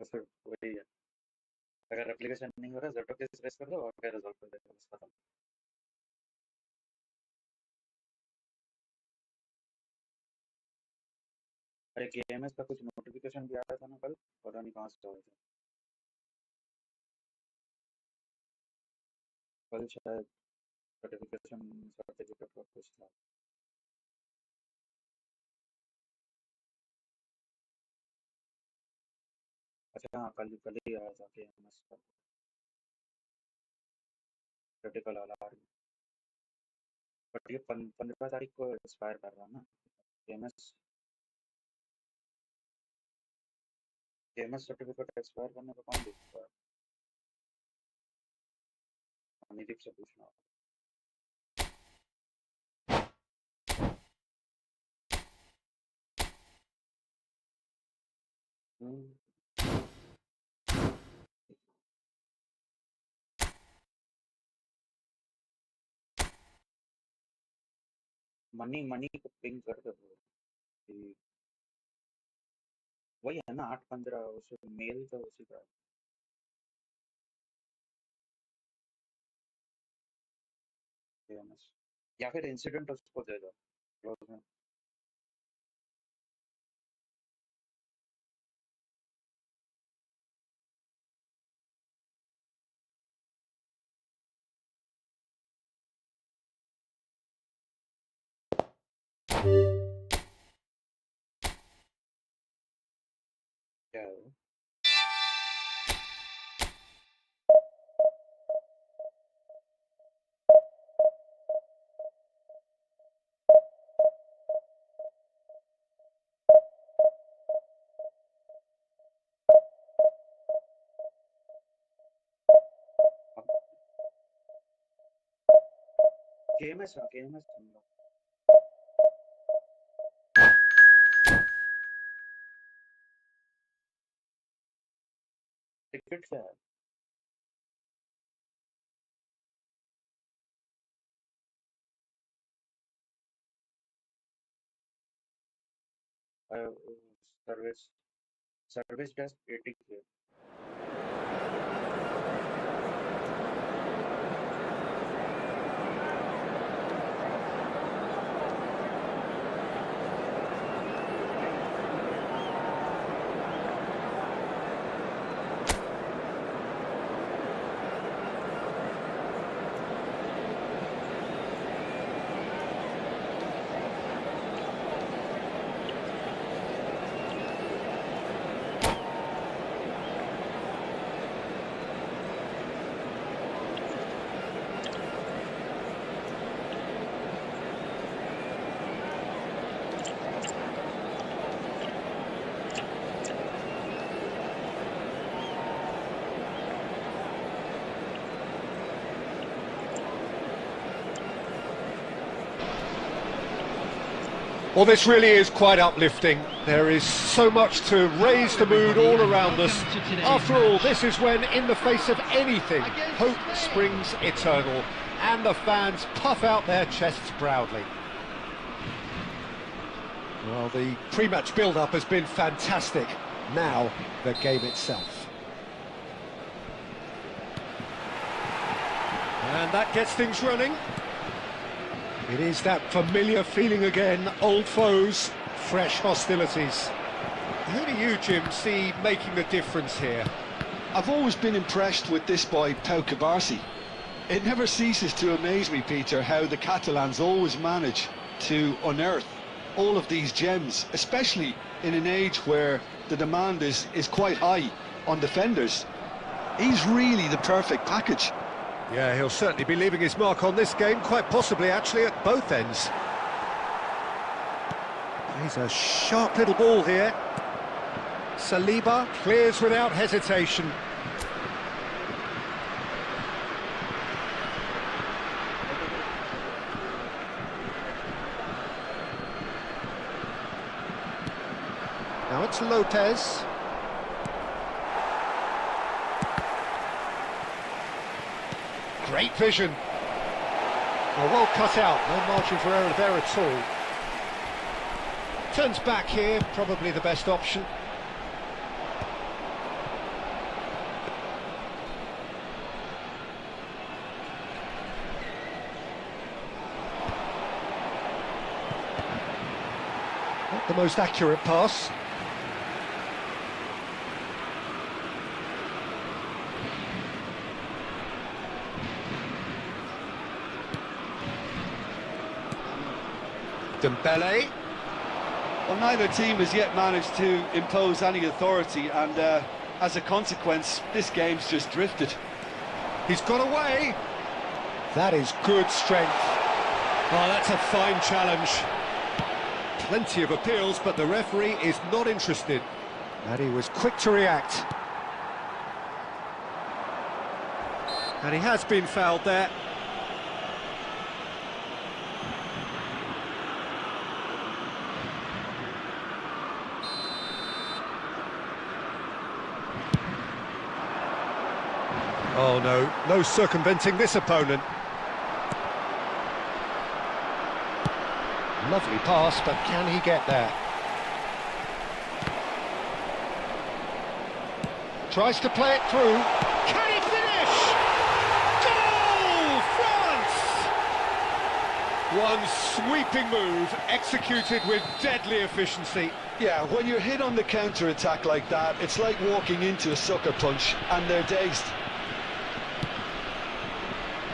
बस फिर वही है अगर एप्लीकेशन नहीं हो रहा सर्टिफिकेट रेस कर दो और फिर रिजल्ट कर देगा बस खत्म अरे केएमएस का कुछ नोटिफिकेशन भी आया था ना कल पता नहीं कहाँ से आया था कल शायद सर्टिफिकेशन सर्टिफिकेट का कुछ था अच्छा हाँ कल कल ही आया था केएमएस का क्रिटिकल अलार्म बट ये 15 तारीख को एक्सपायर कर रहा है ना केएमएस एमएस सर्टिफिकेट एक्सपायर करने का कौन देखता है? अनिदीप से पूछना। हम्म, मनी मनी को पिंग कर दे bro, कि वही है ना 8-15 उसे मेल का उसी का एमएस या फिर इंसिडेंट उसको दे दो क्लोज में। क्या है वो? केएमएस हाँ केएमएस टिकट क्या है? Service service desk 80K। Well, this really is quite uplifting. There is so much to raise the mood all around us. After all, this is when, in the face of anything, hope springs eternal, and the fans puff out their chests proudly. Well, the pre-match build-up has been fantastic. Now, the game itself. And that gets things running. It is that familiar feeling again, old foes, fresh hostilities. Who do you, Jim, see making the difference here? I've always been impressed with this boy, Pau Cubarsí. It never ceases to amaze me, Peter, how the Catalans always manage to unearth all of these gems, especially in an age where the demand is quite high on defenders. He's really the perfect package. Yeah, he'll certainly be leaving his mark on this game, quite possibly actually at both ends. He's a sharp little ball here. Saliba clears without hesitation. Now it's Lopez. Great vision. Well cut out, no margin for error there at all. Turns back here, probably the best option. Not the most accurate pass. Dembele. Well, neither team has yet managed to impose any authority, and as a consequence, this game's just drifted. He's got away. That is good strength. Oh, that's a fine challenge. Plenty of appeals, but the referee is not interested. And he was quick to react. And he has been fouled there. Oh no, no circumventing this opponent. Lovely pass, but can he get there? Tries to play it through. Can he finish? Goal, France! One sweeping move, executed with deadly efficiency. Yeah, when you're hit on the counter-attack like that, it's like walking into a sucker punch and they're dazed.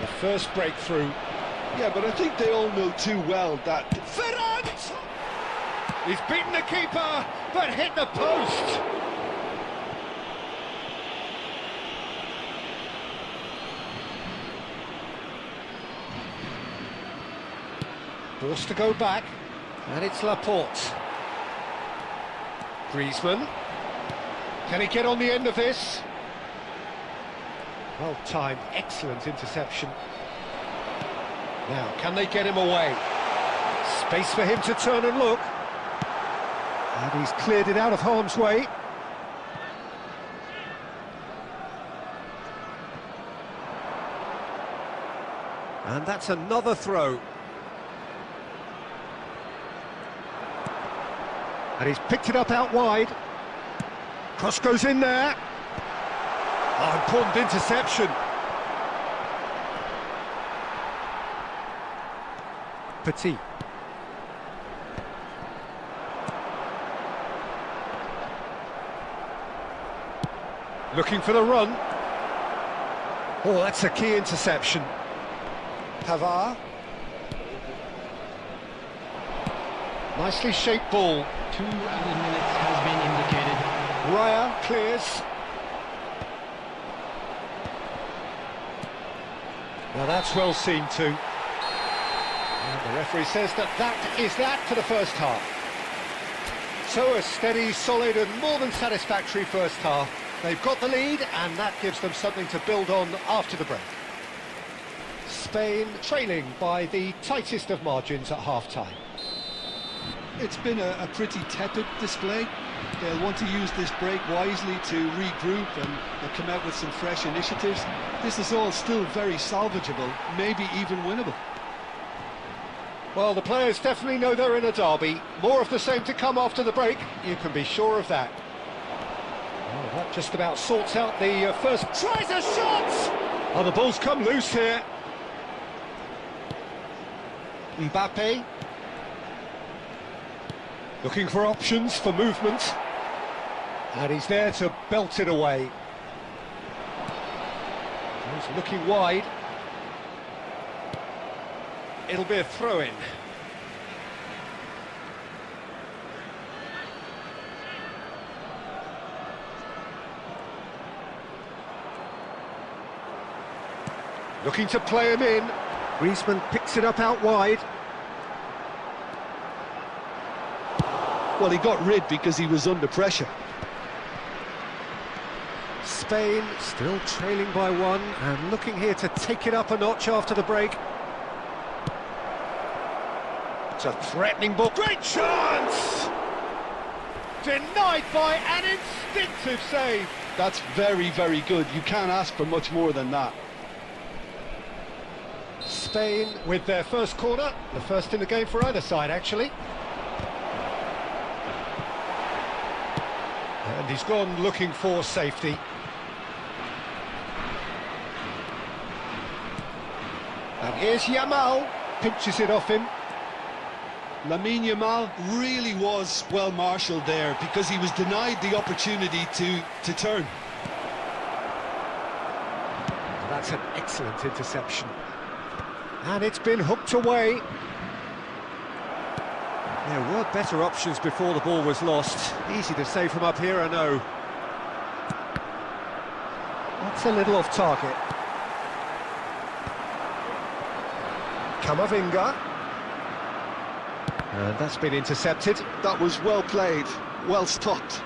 The first breakthrough. Yeah, but I think they all know too well that... Ferrand! He's beaten the keeper, but hit the post. Forced to go back, and it's Laporte. Griezmann. Can he get on the end of this? Well timed, excellent interception. Now, can they get him away? Space for him to turn and look. And he's cleared it out of harm's way. And that's another throw. And he's picked it up out wide. Cross goes in there. Oh, important interception. Petit. Looking for the run. Oh, that's a key interception. Pavard. Nicely shaped ball. 2 added minutes has been indicated. Raya clears. Now that's well seen too. And the referee says that is that for the first half. So a steady, solid and more than satisfactory first half. They've got the lead and that gives them something to build on after the break. Spain trailing by the tightest of margins at half-time. It's been a pretty tepid display. They'll want to use this break wisely to regroup and come out with some fresh initiatives. This is all still very salvageable, maybe even winnable. Well, the players definitely know they're in a derby. More of the same to come after the break, you can be sure of that. Oh, that just about sorts out the first... Tries a shot! Oh, the ball's come loose here. Mbappe. Looking for options for movement. And he's there to belt it away. He's looking wide. It'll be a throw-in. Looking to play him in. Griezmann picks it up out wide. Well, he got rid because he was under pressure. Spain still trailing by one and looking here to take it up a notch after the break. It's a threatening ball. Great chance! Denied by an instinctive save. That's very, very good. You can't ask for much more than that. Spain with their first corner, the first in the game for either side actually. And he's gone looking for safety. And here's Yamal, pinches it off him. Lamine Yamal really was well marshalled there because he was denied the opportunity to turn. That's an excellent interception. And it's been hooked away. There were better options before the ball was lost. Easy to say from up here, I know. That's a little off target. Camavinga. And that's been intercepted. That was well played, well stopped.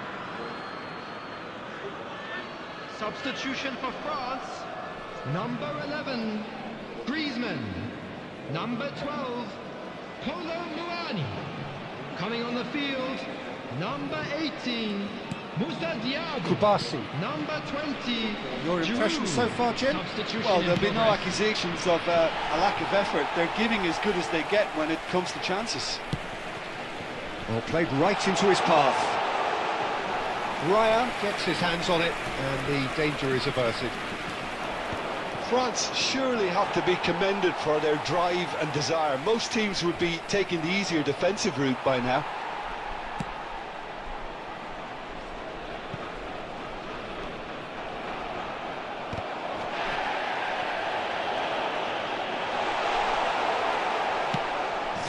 Substitution for France. Number 11, Griezmann. Number 12, Polo Muani. Coming on the field, number 18, Moussa Diaby. Kubasi. Number 20, Your impression Giroud. so far, Jim? Substitution Well, in there'll be no progress. accusations of a lack of effort. They're giving as good as they get when it comes to chances. Well, played right into his path. Raya gets his hands on it, and the danger is averted. France surely have to be commended for their drive and desire. Most teams would be taking the easier defensive route by now.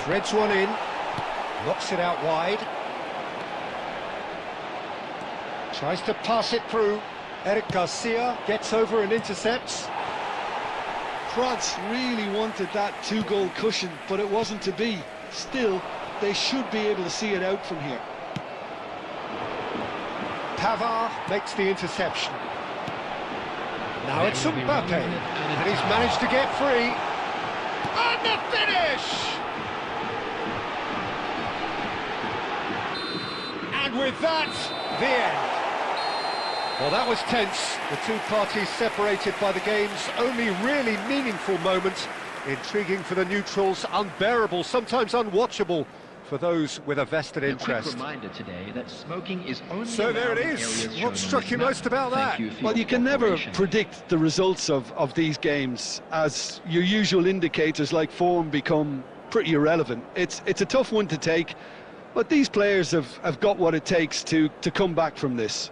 Threads one in, knocks it out wide. Tries to pass it through. Eric Garcia gets over and intercepts. France really wanted that two-goal cushion, but it wasn't to be. Still, they should be able to see it out from here. Pavard makes the interception. Now it's Mbappe, and he's managed to get free. And the finish! And with that, the end. Well, that was tense. The two parties separated by the game's only really meaningful moment. Intriguing for the neutrals, unbearable, sometimes unwatchable for those with a vested A quick interest. reminder today that smoking is only So there allowed it in is. areas What shown on struck this you map. most about Thank that? you for Well, your you can never cooperation. predict the results of these games, as your usual indicators like form become pretty irrelevant. It's a tough one to take, but these players have got what it takes to come back from this.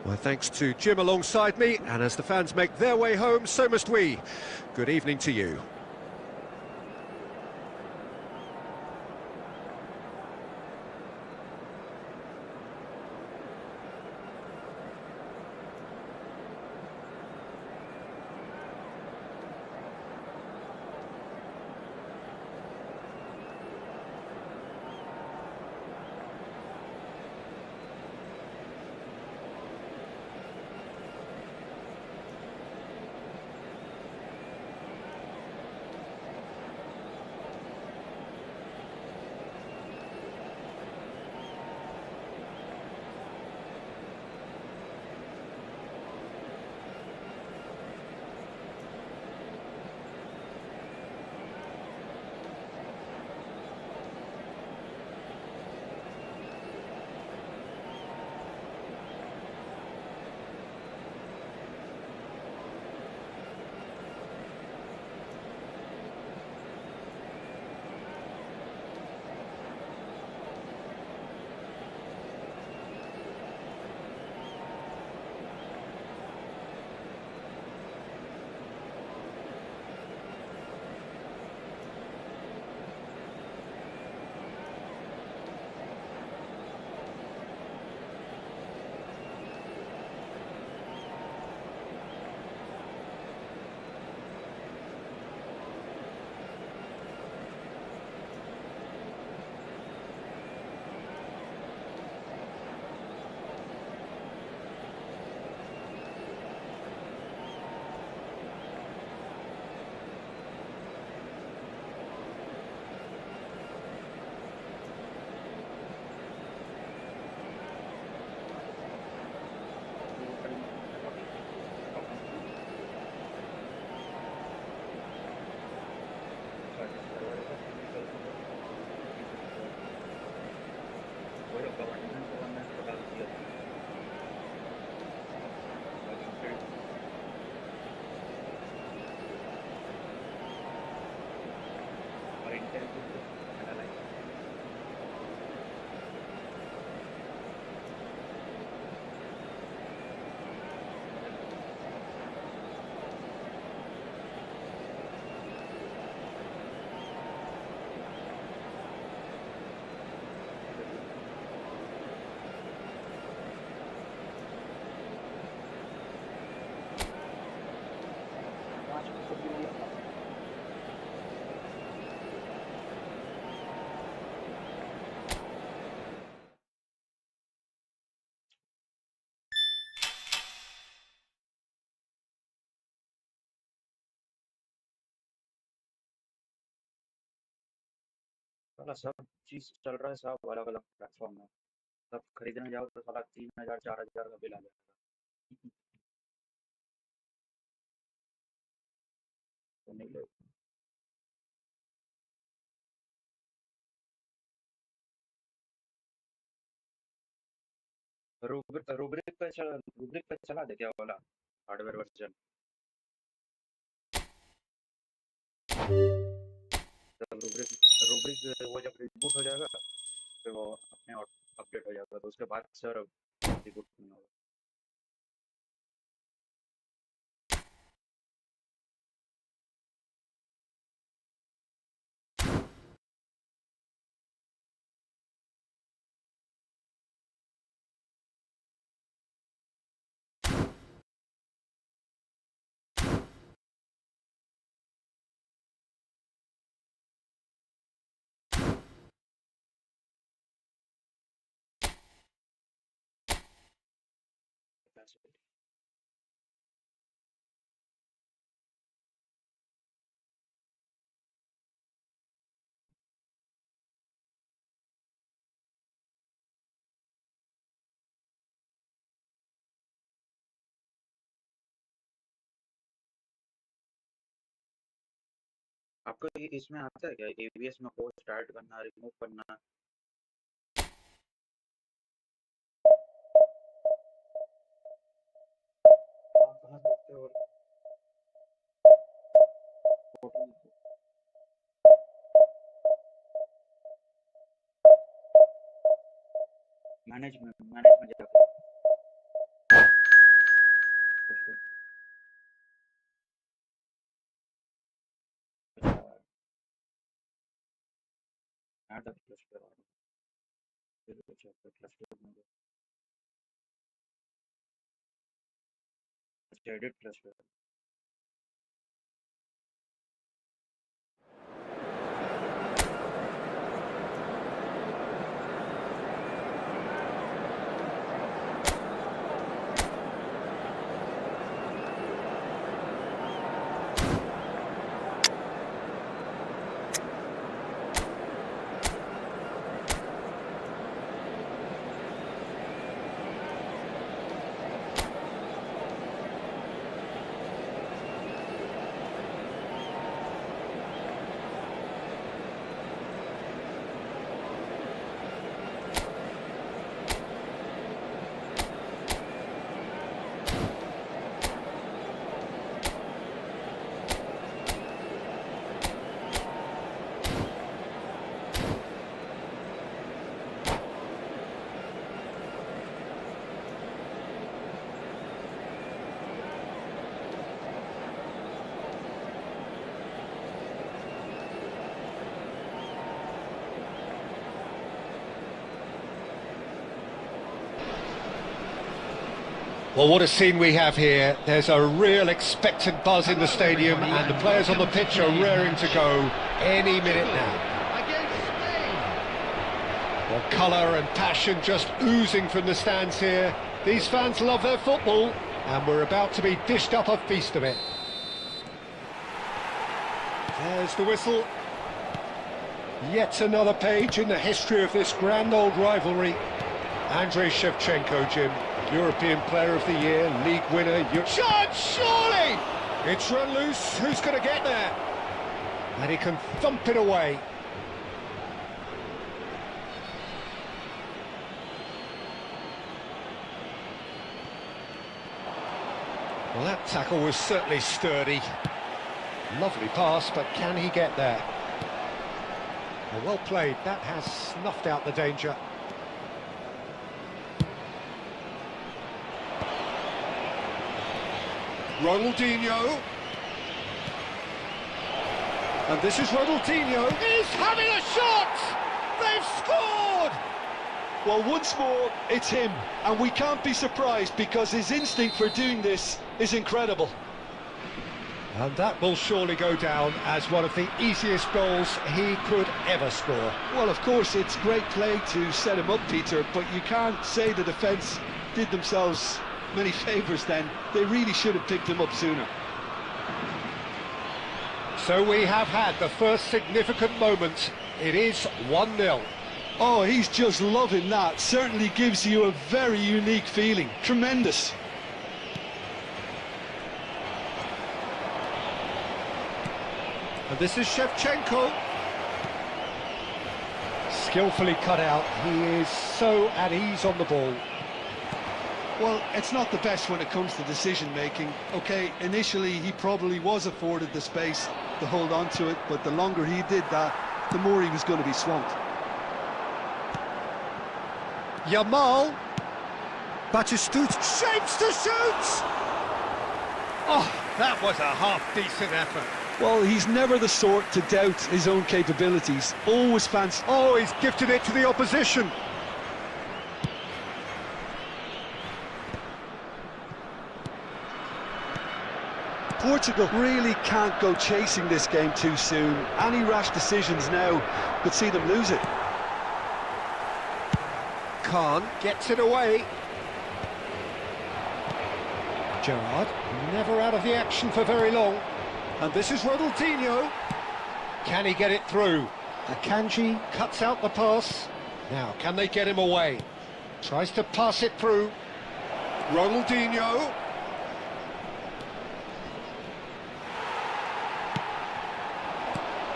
Well, thanks to Jim alongside me, and as the fans make their way home, so must we. Good evening to you. साला सब चीज चल रहा है, सब अलग अलग platform में। सब खरीदने जाओ तो साला 3,000 4,000 का बिल आ जाएगा। तो नहीं ले। रूब्रिक पे चला दे क्या वाला हार्डवेयर वर्जन। रूब्रिक रूब्रिक वो जब रिबूट हो जाएगा फिर वो अपने अपडेट हो जाएगा, तो उसके बाद सर रिबूट नहीं होगा। आपको इसमें आता है क्या एवीएस में पोस्ट ऐड करना रिमूव करना? आप कहाँ देखते हो? मैनेजमेंट जाकर ऐड द क्लस्टर फिर क्लस्टर में edit cluster. Well, what a scene we have here. There's a real expectant buzz in the stadium and the players on the pitch are raring to go any minute now. Against Spain. Well, colour and passion just oozing from the stands here. These fans love their football and we're about to be dished up a feast of it. There's the whistle. Yet another page in the history of this grand old rivalry. Andrei Shevchenko, Jim, European Player of the Year, League winner. Shot, surely! It's run loose. Who's going to get there? And he can thump it away. Well, that tackle was certainly sturdy. Lovely pass, but can he get there? Well played. That has snuffed out the danger. Ronaldinho. And this is Ronaldinho. He's having a shot! They've scored! Well, once more, it's him, and we can't be surprised because his instinct for doing this is incredible. And that will surely go down as one of the easiest goals he could ever score. Well, of course, it's great play to set him up, Peter, but you can't say the defence did themselves many favours then. They really should have picked him up sooner. So we have had the first significant moment It is 1-0. Oh, he's just loving that. Certainly gives you a very unique feeling. Tremendous. And this is Shevchenko. Skillfully cut out. He is so at ease on the ball. Well, it's not the best when it comes to decision making. Okay, initially he probably was afforded the space to hold on to it, but the longer he did that, the more he was going to be swamped. Yamal. Batistuta shapes to shoot! Oh, that was a half-decent effort. Well, he's never the sort to doubt his own capabilities. Always fancy. Oh, he's gifted it to the opposition. Portugal really can't go chasing this game too soon. Any rash decisions now could see them lose it. Khan gets it away. Gerrard, never out of the action for very long. And this is Ronaldinho. Can he get it through? Akanji cuts out the pass. Now, can they get him away? Tries to pass it through. Ronaldinho.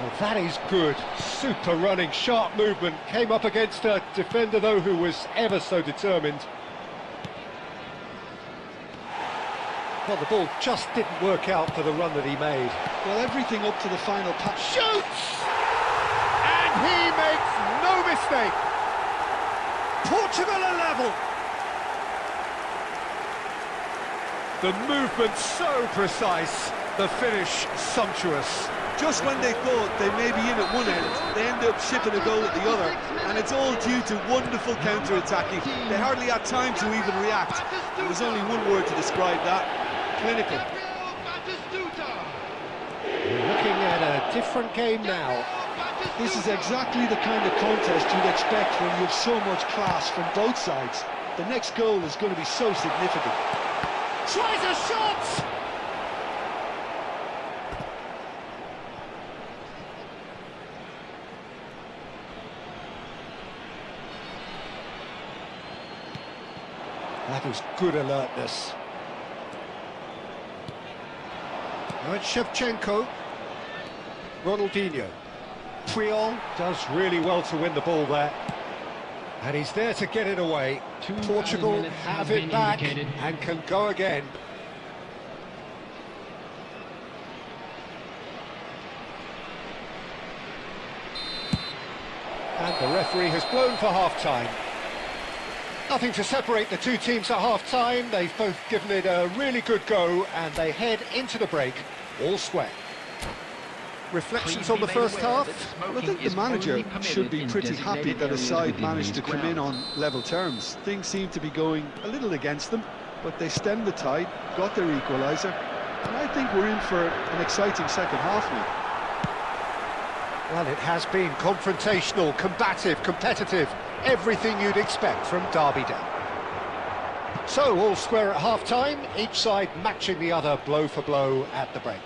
Well, that is good. Super running, sharp movement. Came up against a defender, though, who was ever so determined. Well, the ball just didn't work out for the run that he made. Well, everything up to the final pass. Shoots! And he makes no mistake. Portugal are level. The movement so precise, the finish sumptuous. Just when they thought they may be in at one end, they end up shipping a goal at the other, and it's all due to wonderful counter-attacking. They hardly had time to even react. There was only one word to describe that: clinical. We're looking at a different game now. This is exactly the kind of contest you'd expect when you have so much class from both sides. The next goal is going to be so significant. Tries a shot! That is good alertness. Now it's Shevchenko. Ronaldinho. Puyol does really well to win the ball there. And he's there to get it away. Portugal have it back and can go again. And the referee has blown for half-time. Nothing to separate the two teams at half-time. They've both given it a really good go, and they head into the break all square. Reflections on the first half? Well, I think the manager should be pretty happy that his side managed to come in on level terms. Things seem to be going a little against them, but they stemmed the tide, got their equaliser, and I think we're in for an exciting second half now. Well, it has been confrontational, combative, competitive, everything you'd expect from Derby Day. So, all square at half-time, each side matching the other blow for blow at the break.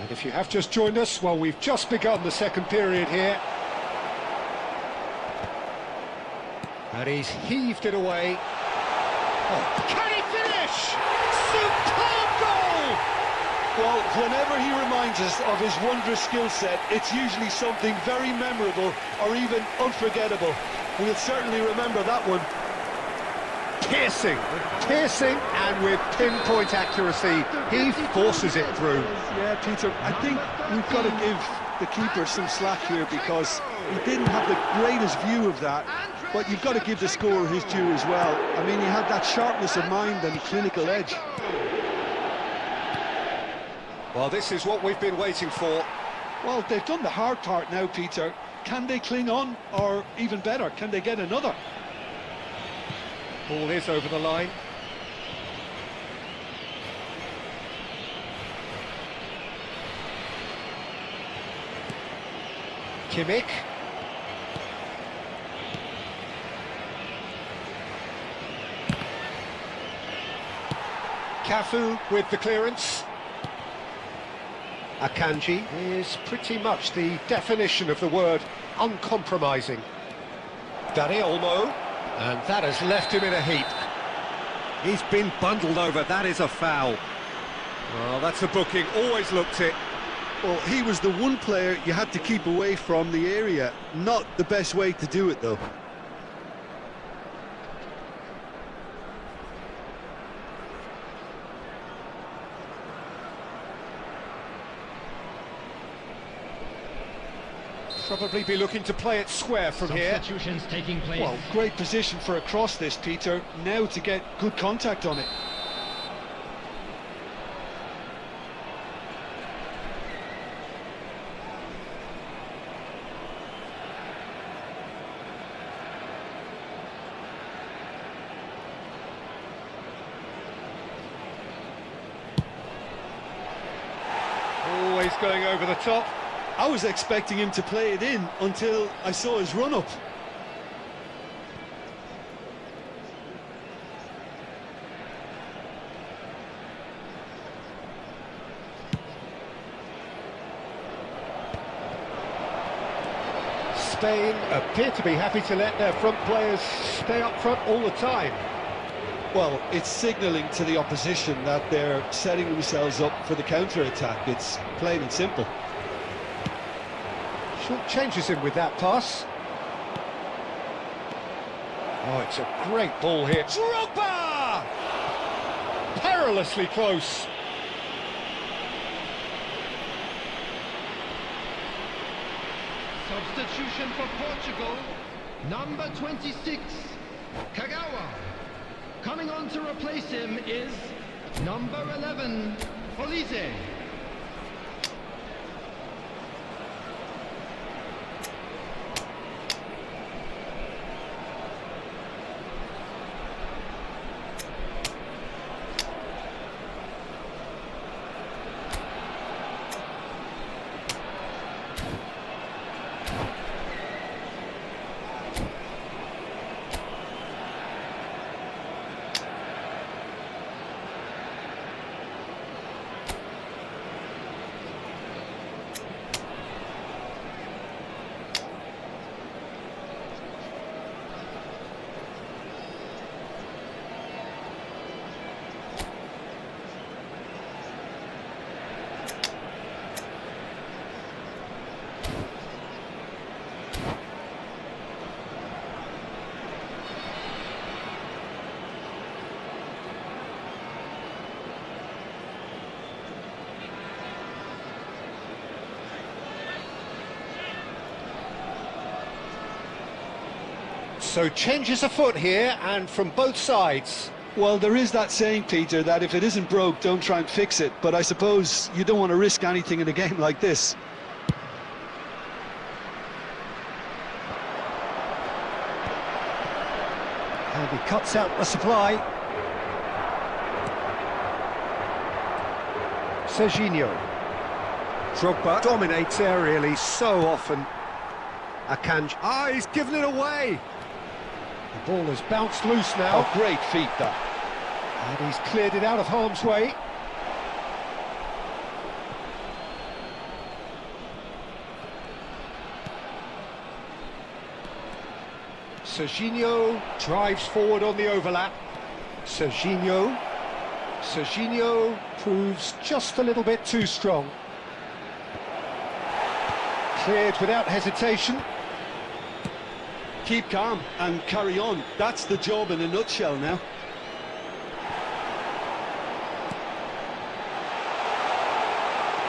And if you have just joined us, well, we've just begun the second period here. And he's heaved it away. Oh, can he finish? Superb goal! Well, whenever he reminds us of his wondrous skill set, it's usually something very memorable or even unforgettable. We'll certainly remember that one. Piercing, and with pinpoint accuracy, he forces it through. Yeah, Peter, I think we've got to give the keeper some slack here because he didn't have the greatest view of that, but you've got to give the scorer his due as well. I mean, he had that sharpness of mind and clinical edge. Well, this is what we've been waiting for. Well, they've done the hard part now, Peter. Can they cling on, or even better, can they get another? Ball is over the line. Kimmich. Cafu with the clearance. Akanji is pretty much the definition of the word uncompromising. Dani Olmo, and that has left him in a heap. He's been bundled over, that is a foul. Well, that's a booking, always looked it. Well, he was the one player you had to keep away from the area. Not the best way to do it, though. Probably be looking to play it square from here. Substitutions taking place. Well, great position for a cross this, Peter. Now to get good contact on it. Always going over the top. I was expecting him to play it in until I saw his run-up. Spain appear to be happy to let their front players stay up front all the time. Well, it's signalling to the opposition that they're setting themselves up for the counter-attack. It's plain and simple. Short changes him with that pass. Oh, it's a great ball here. Drogba! Perilously close. Substitution for Portugal. Number 26, Kagawa. Coming on to replace him is number 11, Olise. So changes afoot here, and from both sides. Well, there is that saying, Peter, that if it isn't broke, don't try and fix it. But I suppose you don't want to risk anything in a game like this. And he cuts out the supply. Serginho. Drogba dominates aerially so often. Akanji. Ah, he's given it away. The ball has bounced loose now. Oh, great feat, that. And he's cleared it out of harm's way. Serginho drives forward on the overlap. Serginho proves just a little bit too strong. Cleared without hesitation. Keep calm and carry on. That's the job in a nutshell now.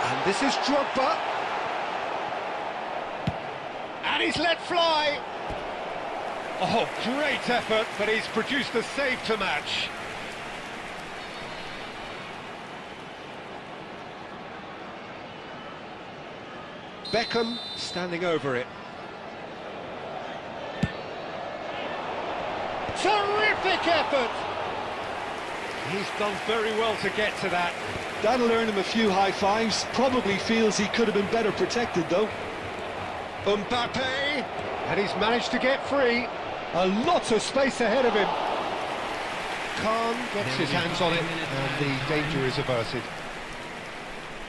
And this is Drogba. And he's let fly. Oh, great effort, but he's produced a save to match. Beckham standing over it. Terrific effort! He's done very well to get to that. That'll earn him a few high fives. Probably feels he could have been better protected, though. Mbappe, and he's managed to get free. A lot of space ahead of him. Khan gets his hands on it, and the danger is averted.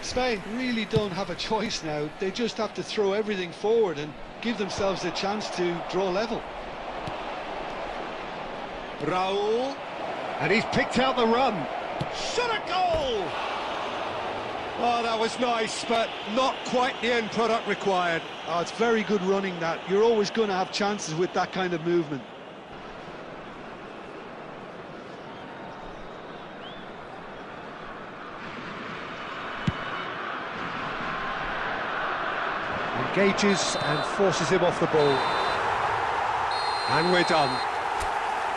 Spain really don't have a choice now. They just have to throw everything forward and give themselves a chance to draw level. Raul, and he's picked out the run. Shot a goal! Oh, that was nice, but not quite the end product required. Oh, it's very good running that. You're always going to have chances with that kind of movement. Engages and forces him off the ball. And we're done.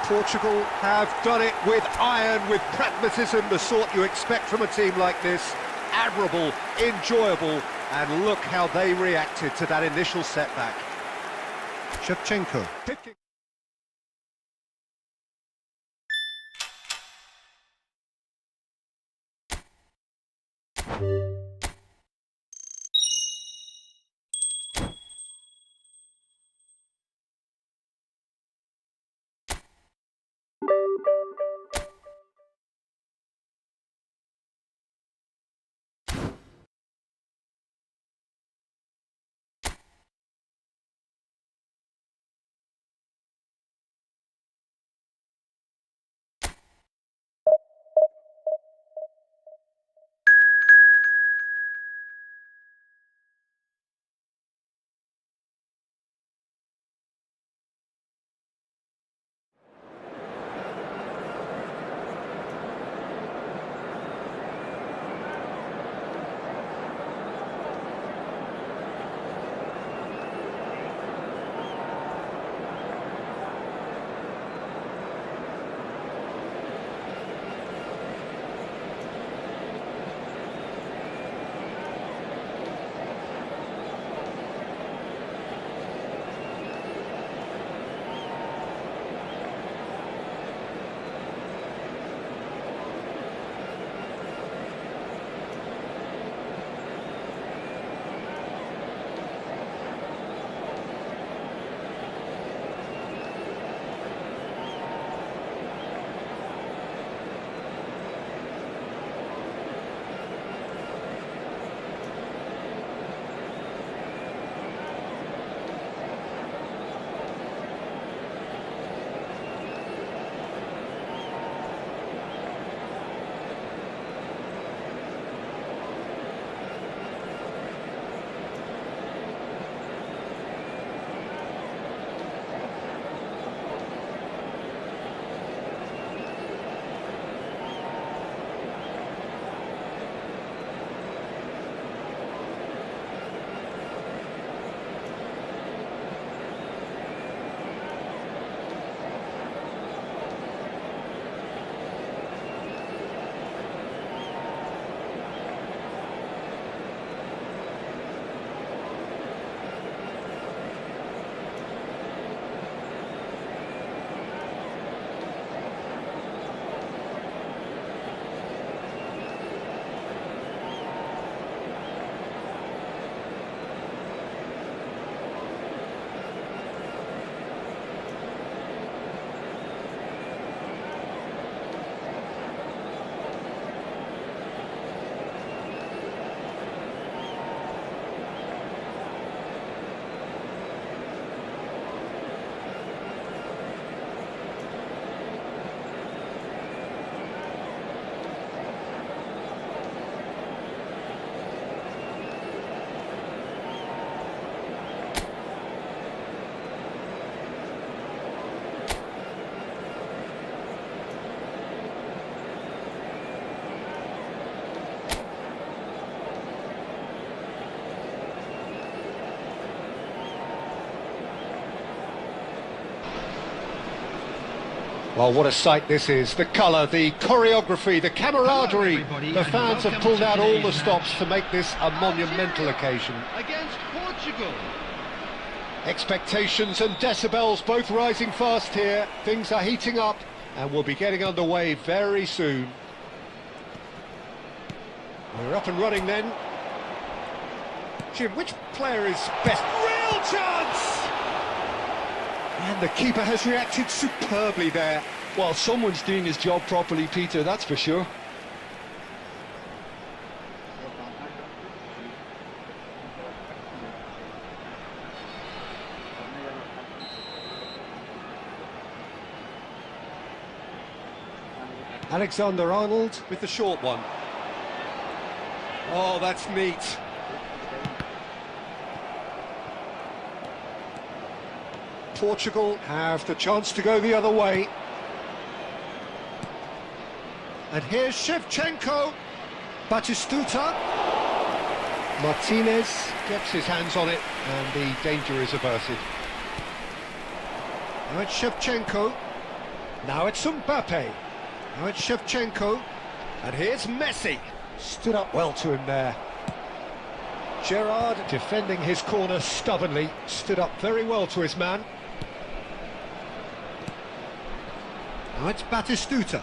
Portugal have done it with iron, with pragmatism, the sort you expect from a team like this. Admirable, enjoyable, and look how they reacted to that initial setback. Shevchenko. Well, what a sight this is. The colour, the choreography, the camaraderie. The fans have pulled out all the stops to make this a monumental occasion. Against Portugal. Expectations and decibels both rising fast here. Things are heating up and we'll be getting underway very soon. We're up and running then. Jim, which player is best? Real chance! And the keeper has reacted superbly there. Well, someone's doing his job properly, Peter, that's for sure. Alexander-Arnold with the short one. Oh, that's neat. Portugal have the chance to go the other way. And here's Shevchenko. Batistuta. Martinez gets his hands on it, and the danger is averted. Now it's Shevchenko. Now it's Mbappe. Now it's Shevchenko. And here's Messi. Stood up well to him there. Gerrard defending his corner stubbornly. Stood up very well to his man. Now it's Batistuta.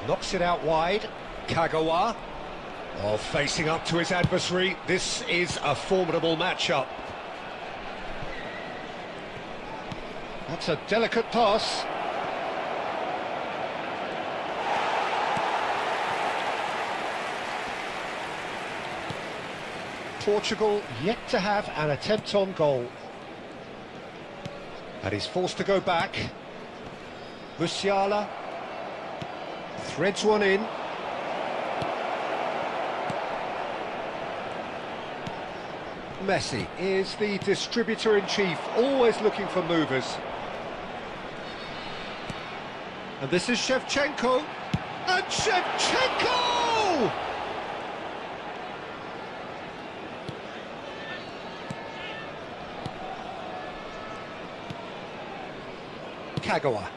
Knocks it out wide. Kagawa. Oh, facing up to his adversary. This is a formidable matchup. That's a delicate pass. Portugal yet to have an attempt on goal. And he's forced to go back. Musiala threads one in. Messi is the distributor-in-chief, always looking for movers. And this is Shevchenko. And Shevchenko! Kagawa.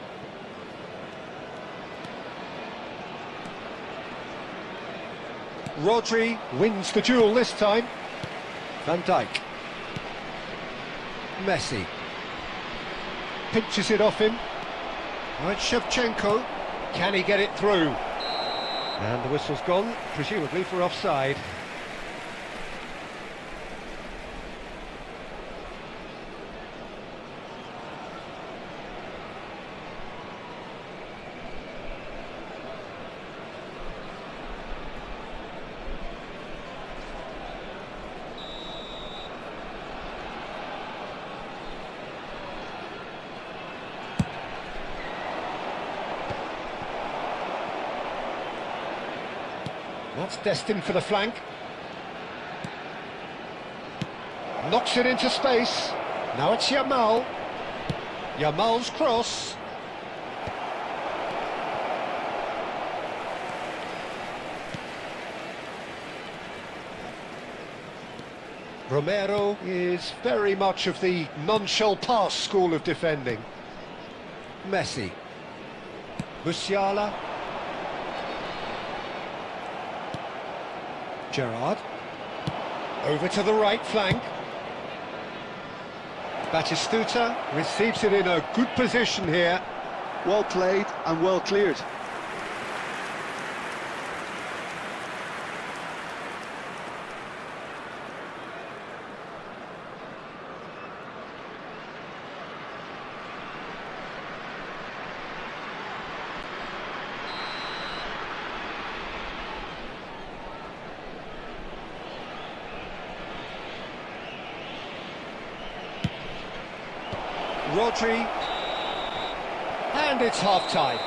Rodri wins the duel this time. Van Dijk. Messi. Pinches it off him. Right, Shevchenko. Can he get it through? And the whistle's gone, presumably for offside. That's destined for the flank. Knocks it into space. Now it's Yamal. Yamal's cross. Romero is very much of the non-shall pass school of defending. Messi. Musiala. Gerrard. Over to the right flank. Batistuta receives it in a good position here. Well played and well cleared. Rodri, and it's half-time.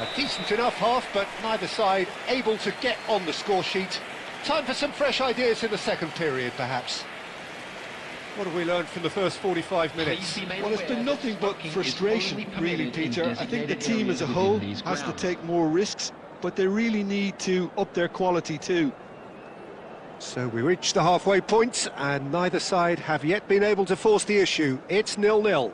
A decent enough half, but neither side able to get on the score sheet. Time for some fresh ideas in the second period, perhaps. What have we learned from the first 45 minutes? Well, it's been nothing but frustration, really, Peter. I think the team as a whole has to take more risks, but they really need to up their quality too. So we reach the halfway point, and neither side have yet been able to force the issue. It's 0-0.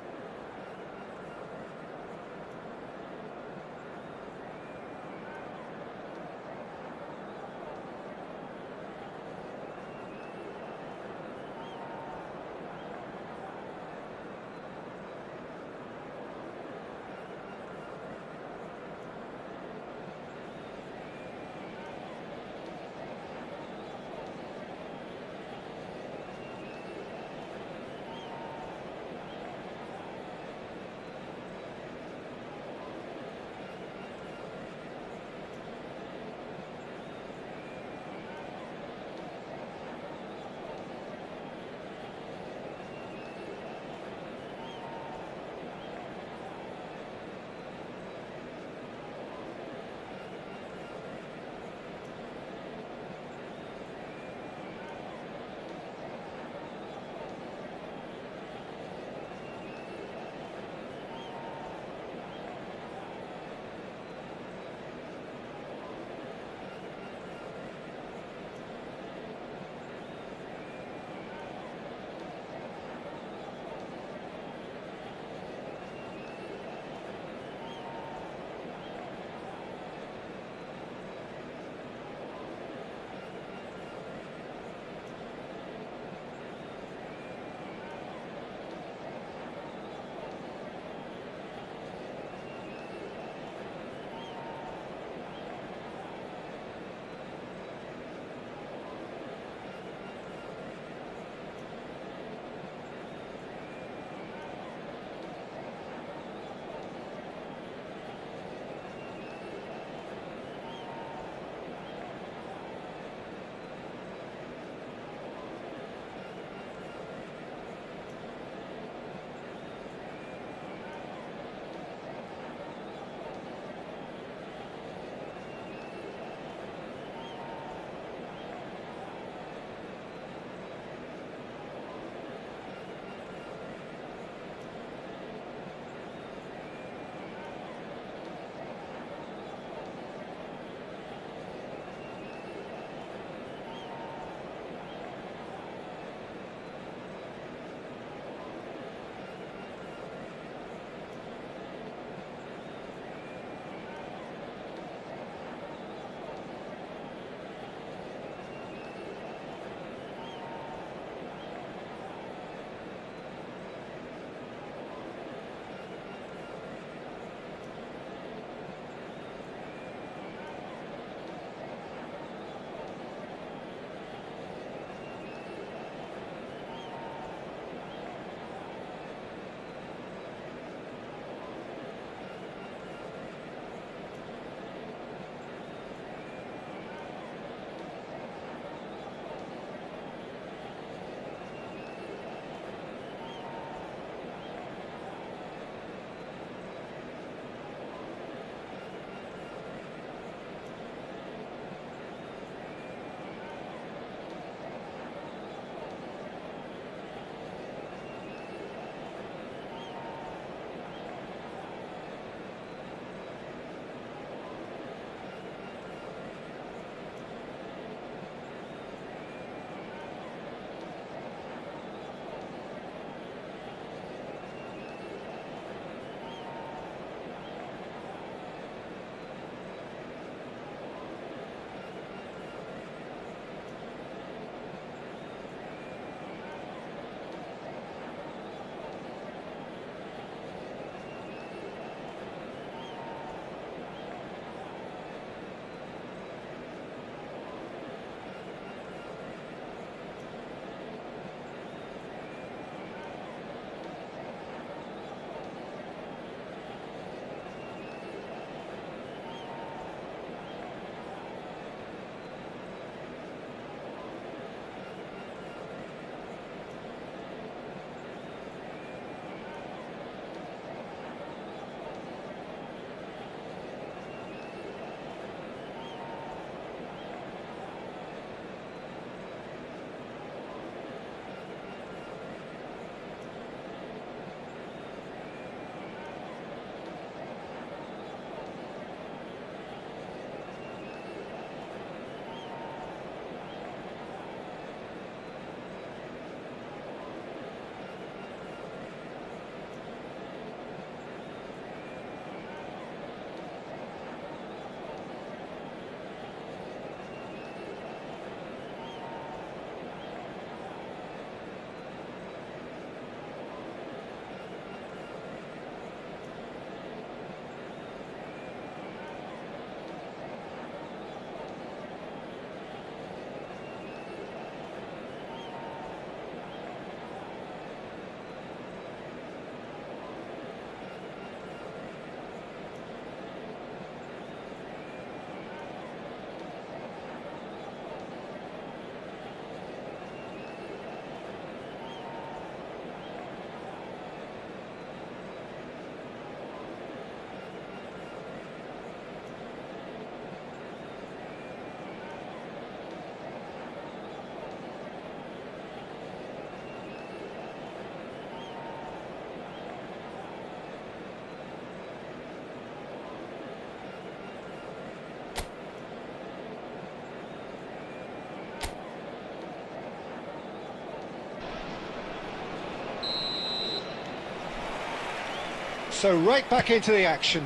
So right back into the action.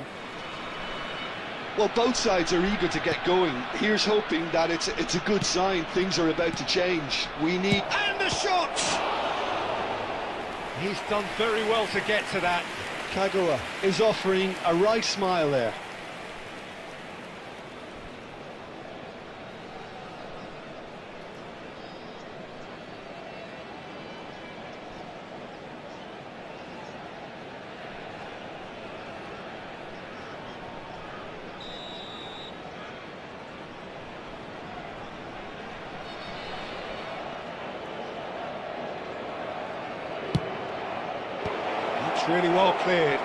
Well, both sides are eager to get going. Here's hoping that it's a good sign. Things are about to change. We need... And the shot! He's done very well to get to that. Kagawa is offering a wry smile there. It's really well cleared.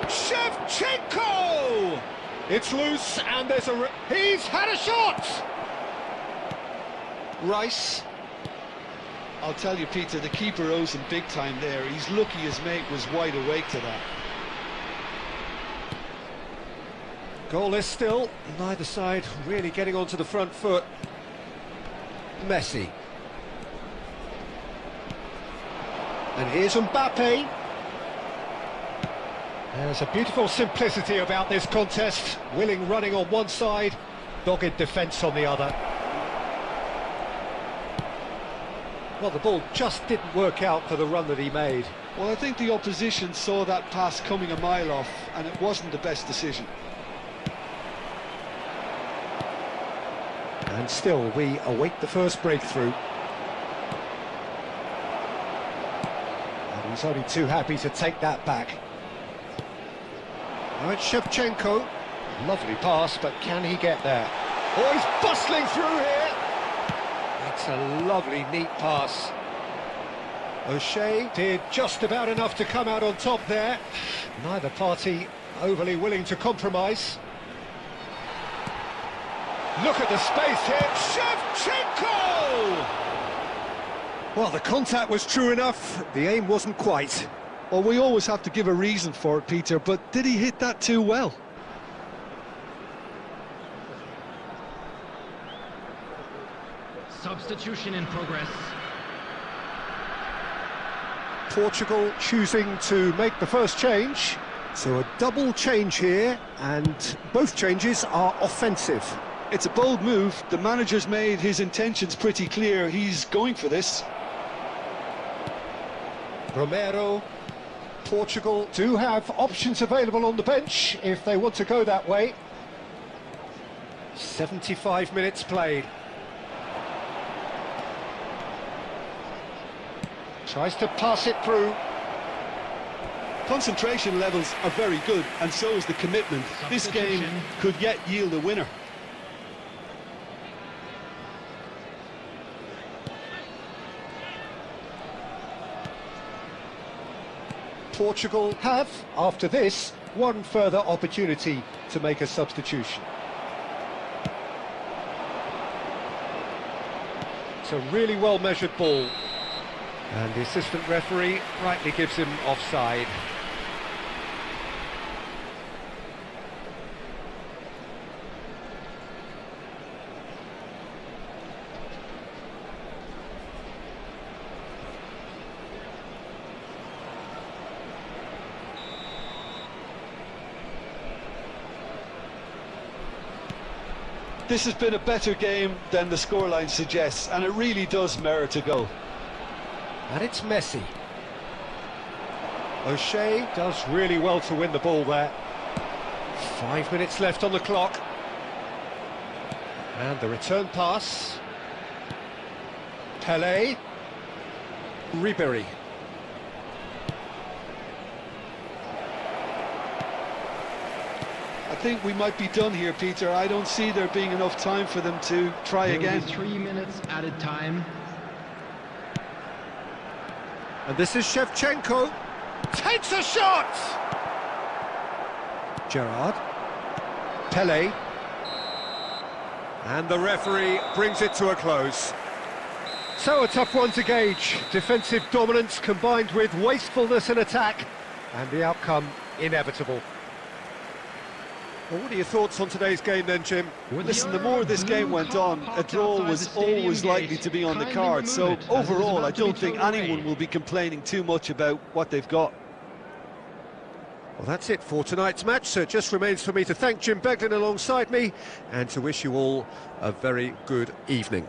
Shevchenko! It's loose and there's a... He's had a shot! Rice. I'll tell you, Peter, the keeper owes him big time there. He's lucky his mate was wide awake to that. Goalless still, neither side really getting onto the front foot. Messi. And here's Mbappe. There's a beautiful simplicity about this contest. Willing running on one side, dogged defence on the other. Well, the ball just didn't work out for the run that he made. Well, I think the opposition saw that pass coming a mile off, and it wasn't the best decision. And still, we await the first breakthrough. And he's only too happy to take that back. Now it's Shevchenko. Lovely pass, but can he get there? Oh, he's bustling through here! It's a lovely, neat pass. O'Shea did just about enough to come out on top there. Neither party overly willing to compromise. Look at the space here, Shevchenko! Well, the contact was true enough, the aim wasn't quite. Well, we always have to give a reason for it, Peter, but did he hit that too well? Substitution in progress. Portugal choosing to make the first change. So a double change here, and both changes are offensive. It's a bold move. The manager's made his intentions pretty clear. He's going for this. Romero. Portugal do have options available on the bench if they want to go that way. 75 minutes played. Tries to pass it through. Concentration levels are very good, and so is the commitment. This game could yet yield a winner. Portugal have, after this, one further opportunity to make a substitution. It's a really well-measured ball. And the assistant referee rightly gives him offside. This has been a better game than the scoreline suggests, and it really does merit a goal. And it's Messi. O'Shea does really well to win the ball there. 5 minutes left on the clock. And the return pass. Pelé. Ribéry. I think we might be done here, Peter. I don't see there being enough time for them to try again. 3 minutes added time. And this is Shevchenko. Takes a shot! Gerrard. Pelé. And the referee brings it to a close. So a tough one to gauge. Defensive dominance combined with wastefulness in attack. And the outcome inevitable. Well, what are your thoughts on today's game then, Jim? With Listen, the owner more of this game blue went car on, a parked draw outside was the stadium always likely gate, to be on the kindly card. remove So it, as it is overall, I about to be don't think thrown anyone away. will be complaining too much about what they've got. Well, that's it for tonight's match, so it just remains for me to thank Jim Beglin alongside me and to wish you all a very good evening.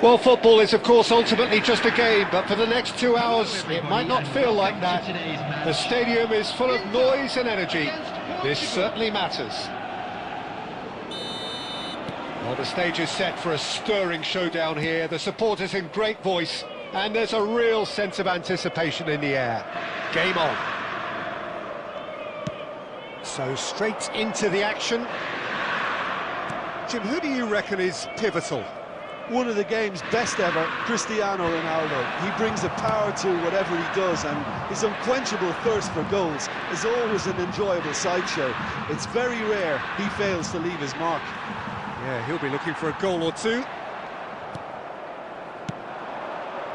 Well, football is, of course, ultimately just a game, but for the next 2 hours, it might not feel like that. The stadium is full of noise and energy. This certainly matters. Well, the stage is set for a stirring showdown here. The supporters in great voice, and there's a real sense of anticipation in the air. Game on. So straight into the action. Jim, who do you reckon is pivotal? one of the game's best ever, Cristiano Ronaldo. He brings the power to whatever he does, and his unquenchable thirst for goals is always an enjoyable sideshow. It's very rare he fails to leave his mark. Yeah, he'll be looking for a goal or two.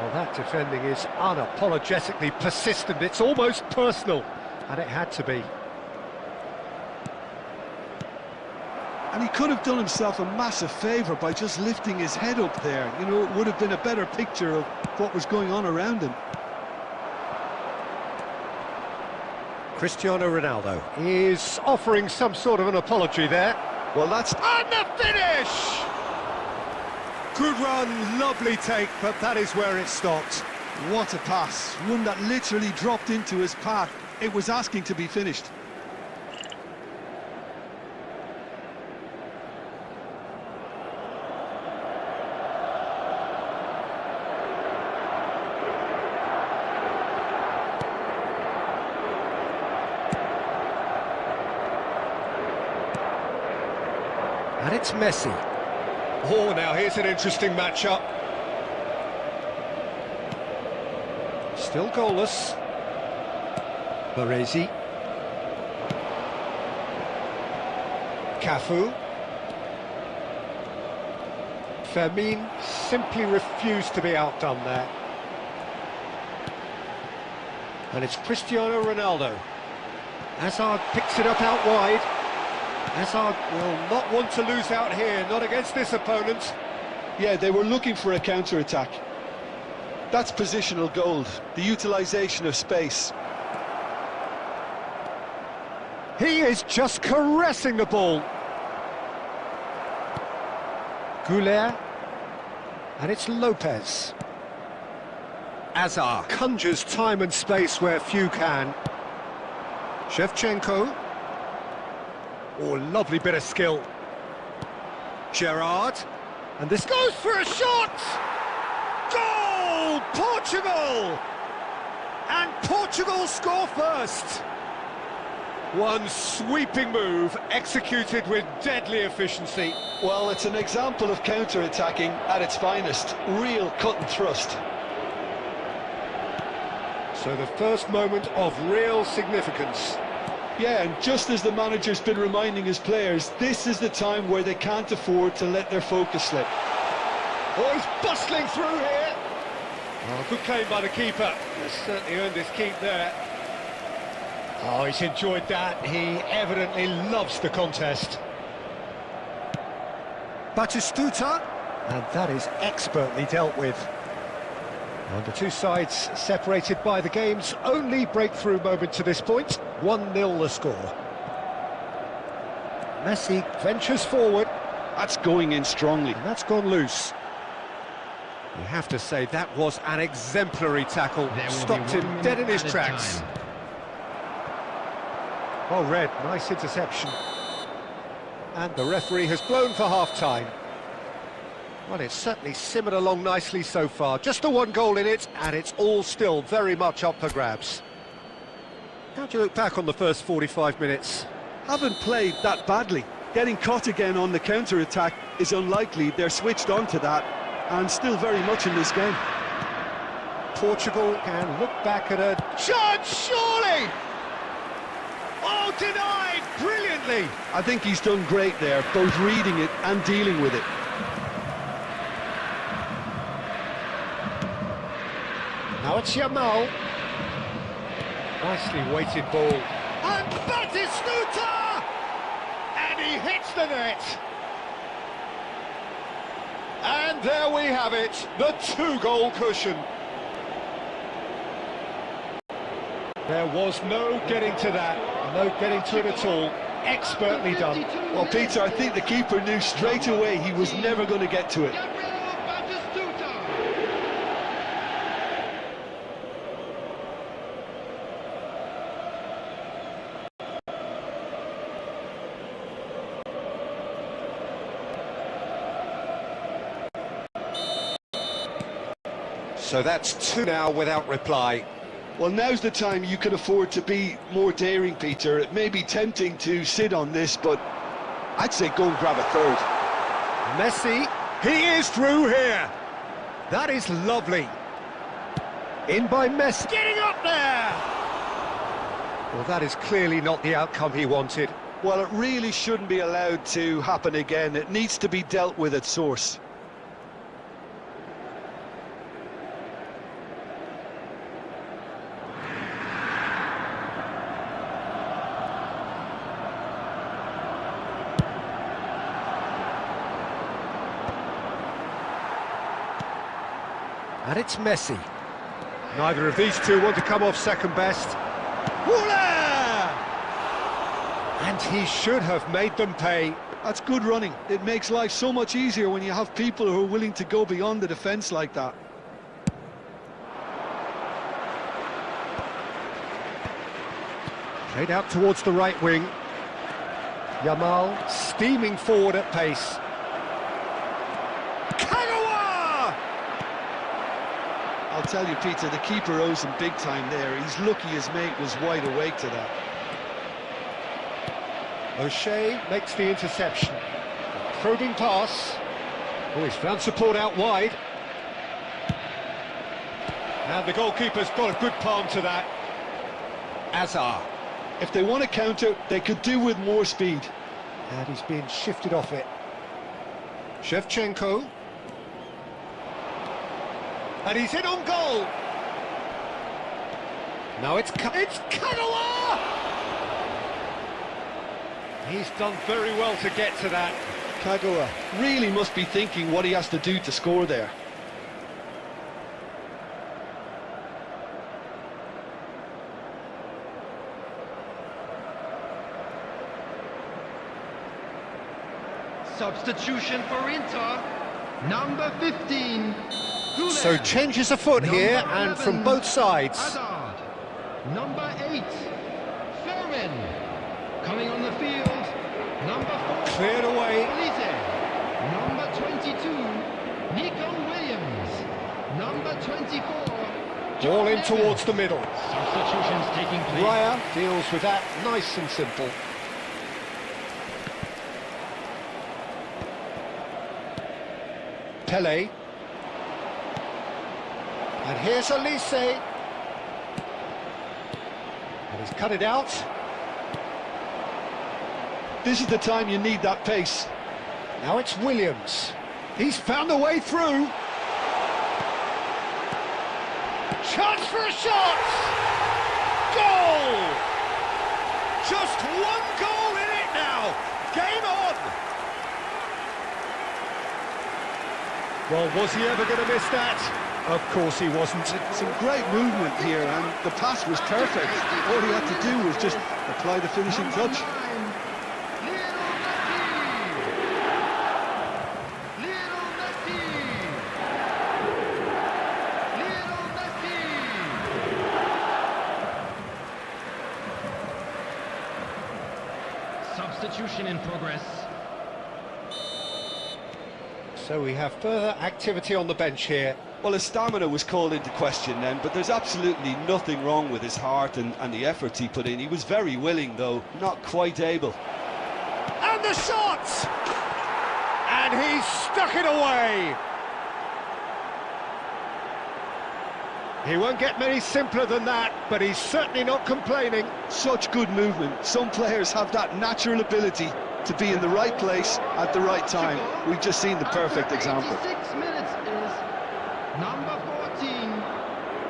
Well, that defending is unapologetically persistent. It's almost personal, and it had to be. And he could have done himself a massive favour by just lifting his head up there. You know, it would have been a better picture of what was going on around him. Cristiano Ronaldo is offering some sort of an apology there. Well, that's... And the finish! Good run, lovely take, but that is where it stopped. What a pass. One that literally dropped into his path. It was asking to be finished. And it's Messi. Oh, now here's an interesting matchup. Still goalless. Baresi. Cafu. Fermin simply refused to be outdone there. And it's Cristiano Ronaldo. Hazard picks it up out wide. Hazard will not want to lose out here, not against this opponent. Yeah, they were looking for a counter-attack. That's positional gold, the utilisation of space. He is just caressing the ball. Goulet. And it's Lopez. Hazard conjures time and space where few can. Shevchenko. Oh, lovely bit of skill. Gerrard. And this goes for a shot! Goal! Portugal! And Portugal score first! One sweeping move, executed with deadly efficiency. Well, it's an example of counter-attacking at its finest. Real cut and thrust. So the first moment of real significance. Yeah, and just as the manager's been reminding his players, this is the time where they can't afford to let their focus slip. Oh, he's bustling through here. Oh, good claim by the keeper. He's certainly earned his keep there. Oh, he's enjoyed that. He evidently loves the contest. Batistuta. And that is expertly dealt with. And the two sides separated by the game's only breakthrough moment to this point. 1-0 the score. Messi ventures forward. That's going in strongly. And that's gone loose. You have to say that was an exemplary tackle. Stopped him dead in his tracks. Well read, nice interception. And the referee has blown for half-time. Well, it's certainly simmered along nicely so far. Just the one goal in it, and it's all still very much up for grabs. How do you look back on the first 45 minutes? Haven't played that badly. Getting caught again on the counter-attack is unlikely. They're switched on to that, and still very much in this game. Portugal can look back at a chance, surely! Oh, denied brilliantly! I think he's done great there, both reading it and dealing with it. Now it's Yamal. Nicely weighted ball. And Batistuta! And he hits the net! And there we have it, the two-goal cushion. There was no getting to that, no getting to it at all. Expertly done. Well, Peter, I think the keeper knew straight away he was never going to get to it. So that's two now without reply. Well, now's the time you can afford to be more daring, Peter. It may be tempting to sit on this, but I'd say go and grab a third. Messi, He is through here. That is lovely. In by Messi. Getting up there! Well, that is clearly not the outcome he wanted. Well, it really shouldn't be allowed to happen again. It needs to be dealt with at source. And it's Messi. Neither of these two want to come off second best. Woola! And he should have made them pay. That's good running. It makes life so much easier when you have people who are willing to go beyond the defence like that. Played out towards the right wing. Yamal steaming forward at pace. I'll tell you, Peter, the keeper owes him big time there. He's lucky his mate was wide awake to that. O'Shea makes the interception. Probing pass. Oh, he's found support out wide. And the goalkeeper's got a good palm to that. Azar. If they want to counter, they could do with more speed. And he's being shifted off it. Shevchenko. And he's in on goal. Now it's Kagawa! He's done very well to get to that. Kagawa really must be thinking what he has to do to score there. Substitution for Inter, number 15. So changes afoot here, and from both sides. Hazard. Number 8, Furman. Coming on the field, number 4. Cleared away. Elise. Number 22, Nico Williams. Number 24. Ball in towards the middle. Substitutions taking place. Raya deals with that nice and simple. Pele. And here's Elise. And he's cut it out. This is the time you need that pace. Now it's Williams. He's found a way through. Chance for a shot! Goal! Just one goal in it now. Game on! Well, was he ever going to miss that? Of course he wasn't. Some great movement here, and the pass was perfect. All he had to do was just apply the finishing touch. Substitution in progress. So we have further activity on the bench here. Well, his stamina was called into question then, but there's absolutely nothing wrong with his heart and the efforts he put in. He was very willing, though, not quite able. And the shot! And he's stuck it away! He won't get many simpler than that, but he's certainly not complaining. Such good movement. Some players have that natural ability to be in the right place at the right time. We've just seen the perfect example. 86 minutes is number 14,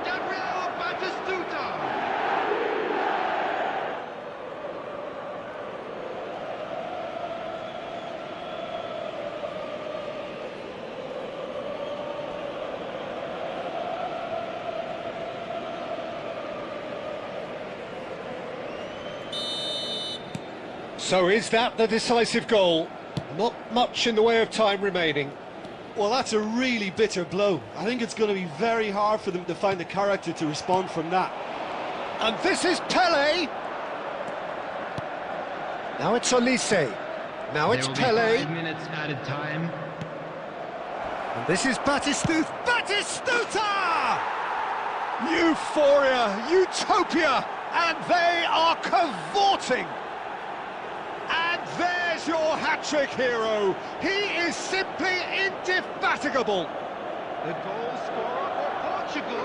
Gabriel Batistuta. So is that the decisive goal? Not much in the way of time remaining. Well, that's a really bitter blow. I think it's going to be very hard for them to find the character to respond from that. And this is Pele. Now it's Elise. Now it's Pele. 5 minutes added time. And this is Batistuta. Batistuta! Euphoria, utopia, and they are cavorting. And there's is your hat-trick hero. He is simply indefatigable. The goal scorer for Portugal.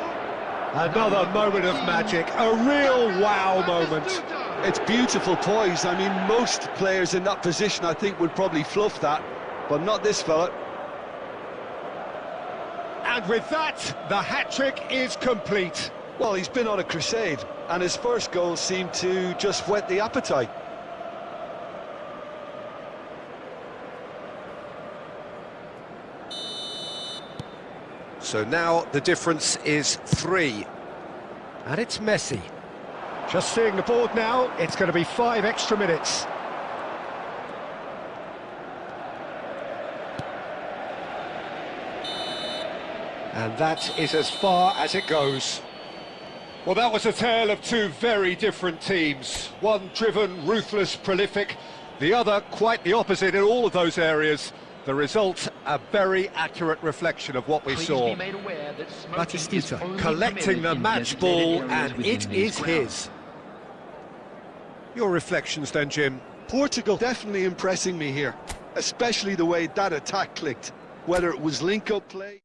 Another moment of magic, a real wow moment. It's beautiful poise. I mean, most players in that position, I think, would probably fluff that, but not this fella. And with that, the hat-trick is complete. Well, he's been on a crusade, and his first goal seemed to just whet the appetite. So now the difference is 3. And it's Messi. Just seeing the board now, it's going to be 5 extra minutes. And that is as far as it goes. Well, that was a tale of two very different teams. One driven, ruthless, prolific. The other quite the opposite in all of those areas. The result, a very accurate reflection of what we saw. Batista collecting the match ball, and it is his. Your reflections then, Jim? Portugal definitely impressing me here, especially the way that attack clicked, whether it was link-up play...